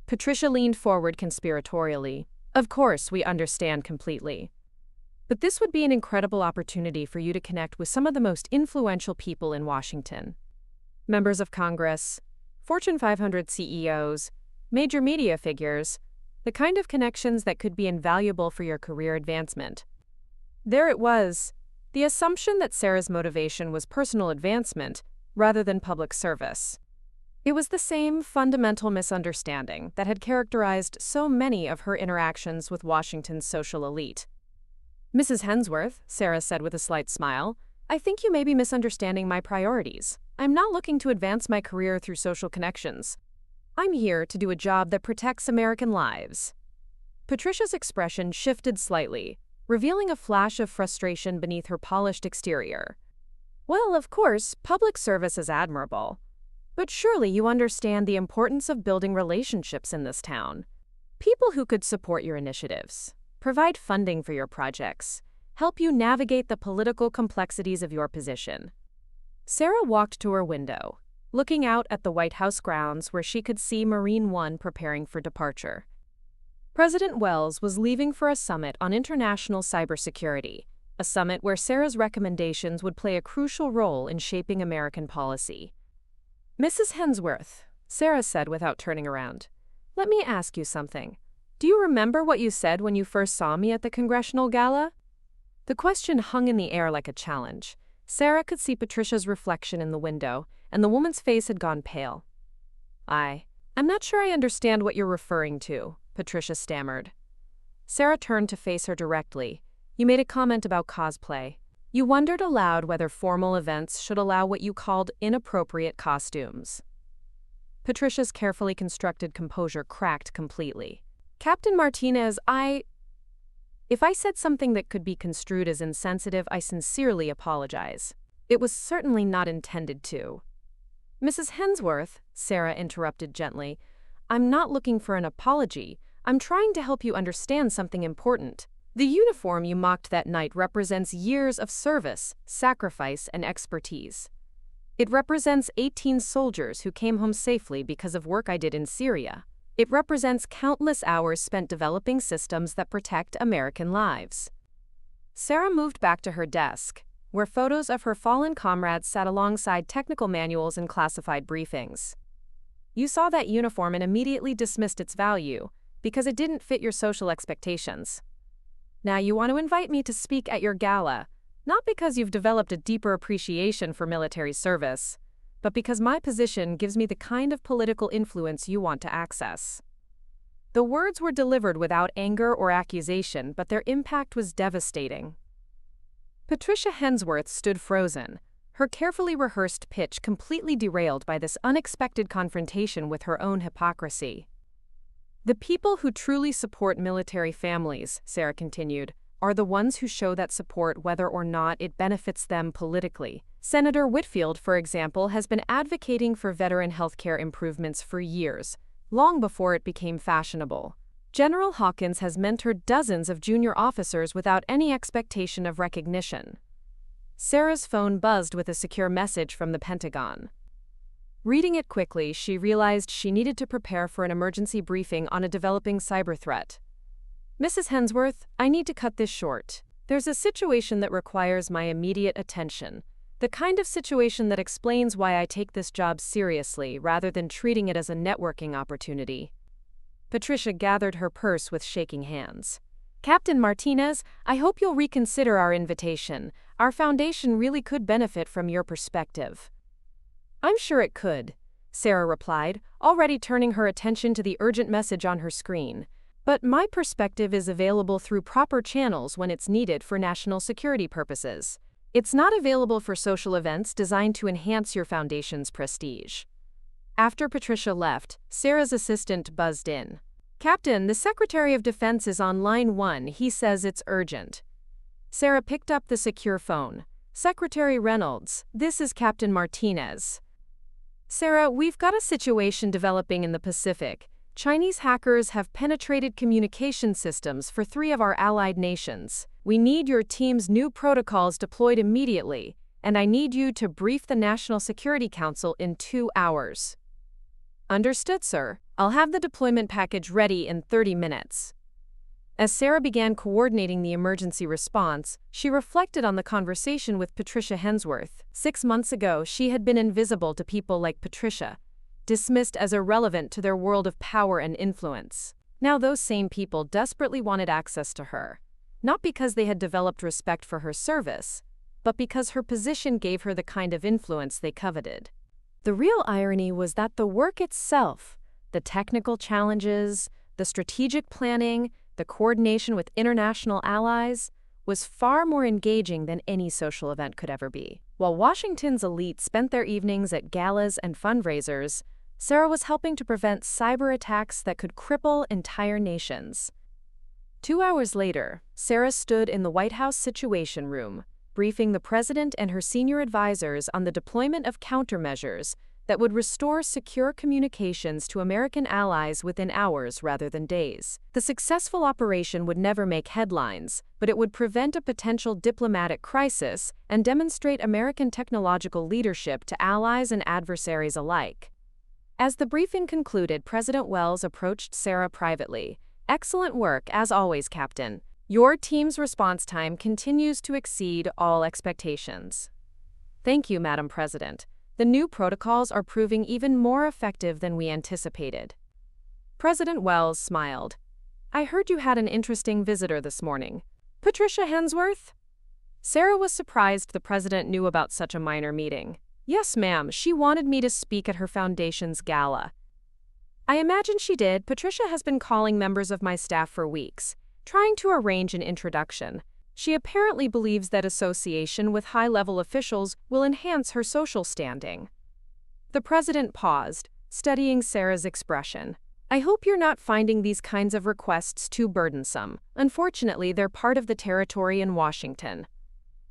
Patricia leaned forward conspiratorially. "Of course, we understand completely. But this would be an incredible opportunity for you to connect with some of the most influential people in Washington. Members of Congress, Fortune 500 CEOs, major media figures, the kind of connections that could be invaluable for your career advancement." There it was, the assumption that Sarah's motivation was personal advancement rather than public service. It was the same fundamental misunderstanding that had characterized so many of her interactions with Washington's social elite. "Mrs. Hensworth," Sarah said with a slight smile, "I think you may be misunderstanding my priorities. I'm not looking to advance my career through social connections. I'm here to do a job that protects American lives." Patricia's expression shifted slightly, revealing a flash of frustration beneath her polished exterior. "Well, of course, public service is admirable. But surely you understand the importance of building relationships in this town. People who could support your initiatives, provide funding for your projects, help you navigate the political complexities of your position." Sarah walked to her window, looking out at the White House grounds where she could see Marine One preparing for departure. President Wells was leaving for a summit on international cybersecurity, a summit where Sarah's recommendations would play a crucial role in shaping American policy. "Mrs. Hensworth," Sarah said without turning around, "let me ask you something. Do you remember what you said when you first saw me at the Congressional Gala?" The question hung in the air like a challenge. Sarah could see Patricia's reflection in the window, and the woman's face had gone pale. I'm not sure I understand what you're referring to," Patricia stammered. Sarah turned to face her directly. "You made a comment about cosplay. You wondered aloud whether formal events should allow what you called inappropriate costumes." Patricia's carefully constructed composure cracked completely. "Captain Martinez, If I said something that could be construed as insensitive, I sincerely apologize. It was certainly not intended to." "Mrs. Hensworth," Sarah interrupted gently, "I'm not looking for an apology. I'm trying to help you understand something important. The uniform you mocked that night represents years of service, sacrifice, and expertise. It represents 18 soldiers who came home safely because of work I did in Syria. It represents countless hours spent developing systems that protect American lives." Sarah moved back to her desk, where photos of her fallen comrades sat alongside technical manuals and classified briefings. "You saw that uniform and immediately dismissed its value, because it didn't fit your social expectations. Now you want to invite me to speak at your gala, not because you've developed a deeper appreciation for military service, but because my position gives me the kind of political influence you want to access." The words were delivered without anger or accusation, but their impact was devastating. Patricia Hensworth stood frozen, her carefully rehearsed pitch completely derailed by this unexpected confrontation with her own hypocrisy. "The people who truly support military families," Sarah continued, "are the ones who show that support whether or not it benefits them politically. Senator Whitfield, for example, has been advocating for veteran healthcare improvements for years, long before it became fashionable. General Hawkins has mentored dozens of junior officers without any expectation of recognition." Sarah's phone buzzed with a secure message from the Pentagon. Reading it quickly, she realized she needed to prepare for an emergency briefing on a developing cyber threat. "Mrs. Hensworth, I need to cut this short. There's a situation that requires my immediate attention. The kind of situation that explains why I take this job seriously rather than treating it as a networking opportunity." Patricia gathered her purse with shaking hands. "Captain Martinez, I hope you'll reconsider our invitation. Our foundation really could benefit from your perspective." "I'm sure it could," Sarah replied, already turning her attention to the urgent message on her screen. "But my perspective is available through proper channels when it's needed for national security purposes. It's not available for social events designed to enhance your foundation's prestige." After Patricia left, Sarah's assistant buzzed in. "Captain, the Secretary of Defense is on line 1. He says it's urgent." Sarah picked up the secure phone. "Secretary Reynolds, this is Captain Martinez." "Sarah, we've got a situation developing in the Pacific. Chinese hackers have penetrated communication systems for 3 of our allied nations. We need your team's new protocols deployed immediately, and I need you to brief the National Security Council in 2 hours." "Understood, sir. I'll have the deployment package ready in 30 minutes." As Sarah began coordinating the emergency response, she reflected on the conversation with Patricia Hensworth. 6 months ago, she had been invisible to people like Patricia, dismissed as irrelevant to their world of power and influence. Now those same people desperately wanted access to her, not because they had developed respect for her service, but because her position gave her the kind of influence they coveted. The real irony was that the work itself, the technical challenges, the strategic planning, the coordination with international allies, was far more engaging than any social event could ever be. While Washington's elite spent their evenings at galas and fundraisers, Sarah was helping to prevent cyber attacks that could cripple entire nations. 2 hours later, Sarah stood in the White House Situation Room, briefing the president and her senior advisors on the deployment of countermeasures that would restore secure communications to American allies within hours rather than days. The successful operation would never make headlines, but it would prevent a potential diplomatic crisis and demonstrate American technological leadership to allies and adversaries alike. As the briefing concluded, President Wells approached Sarah privately, Excellent work, as always, Captain. Your team's response time continues to exceed all expectations. Thank you, Madam President. The new protocols are proving even more effective than we anticipated. President Wells smiled. I heard you had an interesting visitor this morning. Patricia Hensworth? Sarah was surprised the president knew about such a minor meeting. Yes, ma'am, she wanted me to speak at her foundation's gala. I imagine she did. Patricia has been calling members of my staff for weeks, trying to arrange an introduction. She apparently believes that association with high-level officials will enhance her social standing. The president paused, studying Sarah's expression. I hope you're not finding these kinds of requests too burdensome. Unfortunately, they're part of the territory in Washington.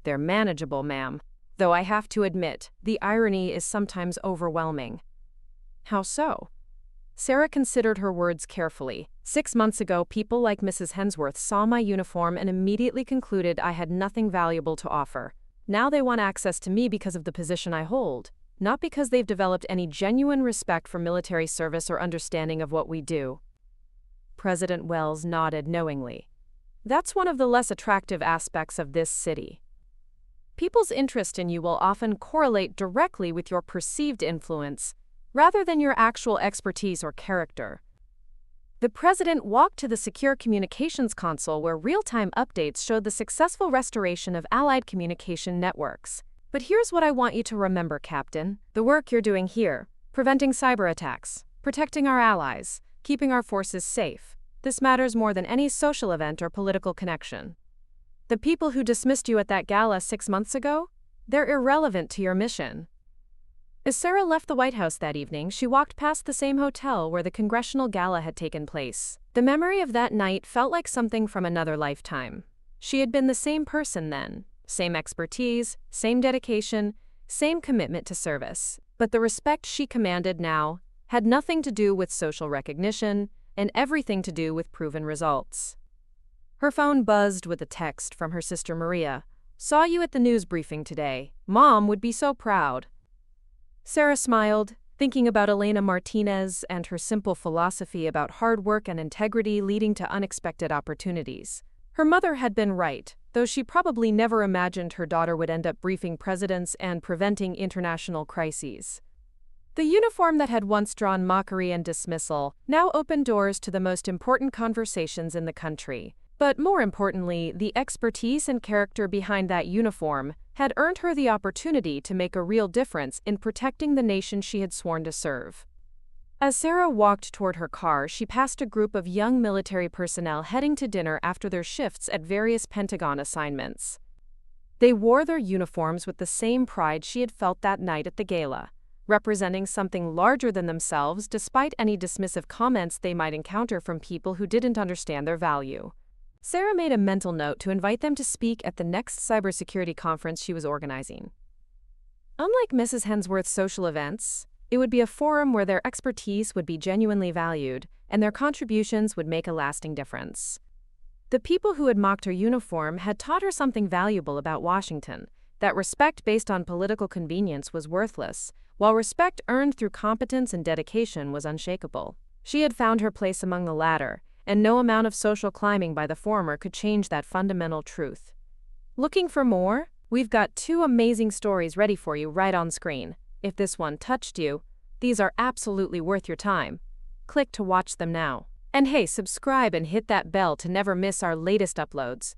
They're manageable, ma'am. Though I have to admit, the irony is sometimes overwhelming. How so? Sarah considered her words carefully. 6 months ago, people like Mrs. Hensworth saw my uniform and immediately concluded I had nothing valuable to offer. Now they want access to me because of the position I hold, not because they've developed any genuine respect for military service or understanding of what we do. President Wells nodded knowingly. That's one of the less attractive aspects of this city. People's interest in you will often correlate directly with your perceived influence, rather than your actual expertise or character. The president walked to the secure communications console where real-time updates showed the successful restoration of Allied communication networks. But here's what I want you to remember, Captain. The work you're doing here, preventing cyber attacks, protecting our allies, keeping our forces safe. This matters more than any social event or political connection. The people who dismissed you at that gala 6 months ago, they're irrelevant to your mission. As Sarah left the White House that evening, she walked past the same hotel where the congressional gala had taken place. The memory of that night felt like something from another lifetime. She had been the same person then, same expertise, same dedication, same commitment to service. But the respect she commanded now had nothing to do with social recognition and everything to do with proven results. Her phone buzzed with a text from her sister Maria. Saw you at the news briefing today. Mom would be so proud. Sarah smiled, thinking about Elena Martinez and her simple philosophy about hard work and integrity leading to unexpected opportunities. Her mother had been right, though she probably never imagined her daughter would end up briefing presidents and preventing international crises. The uniform that had once drawn mockery and dismissal now opened doors to the most important conversations in the country. But more importantly, the expertise and character behind that uniform had earned her the opportunity to make a real difference in protecting the nation she had sworn to serve. As Sarah walked toward her car, she passed a group of young military personnel heading to dinner after their shifts at various Pentagon assignments. They wore their uniforms with the same pride she had felt that night at the gala, representing something larger than themselves despite any dismissive comments they might encounter from people who didn't understand their value. Sarah made a mental note to invite them to speak at the next cybersecurity conference she was organizing. Unlike Mrs. Hensworth's social events, it would be a forum where their expertise would be genuinely valued and their contributions would make a lasting difference. The people who had mocked her uniform had taught her something valuable about Washington, that respect based on political convenience was worthless, while respect earned through competence and dedication was unshakable. She had found her place among the latter, and no amount of social climbing by the former could change that fundamental truth. Looking for more? We've got 2 amazing stories ready for you right on screen. If this one touched you, these are absolutely worth your time. Click to watch them now. And hey, subscribe and hit that bell to never miss our latest uploads.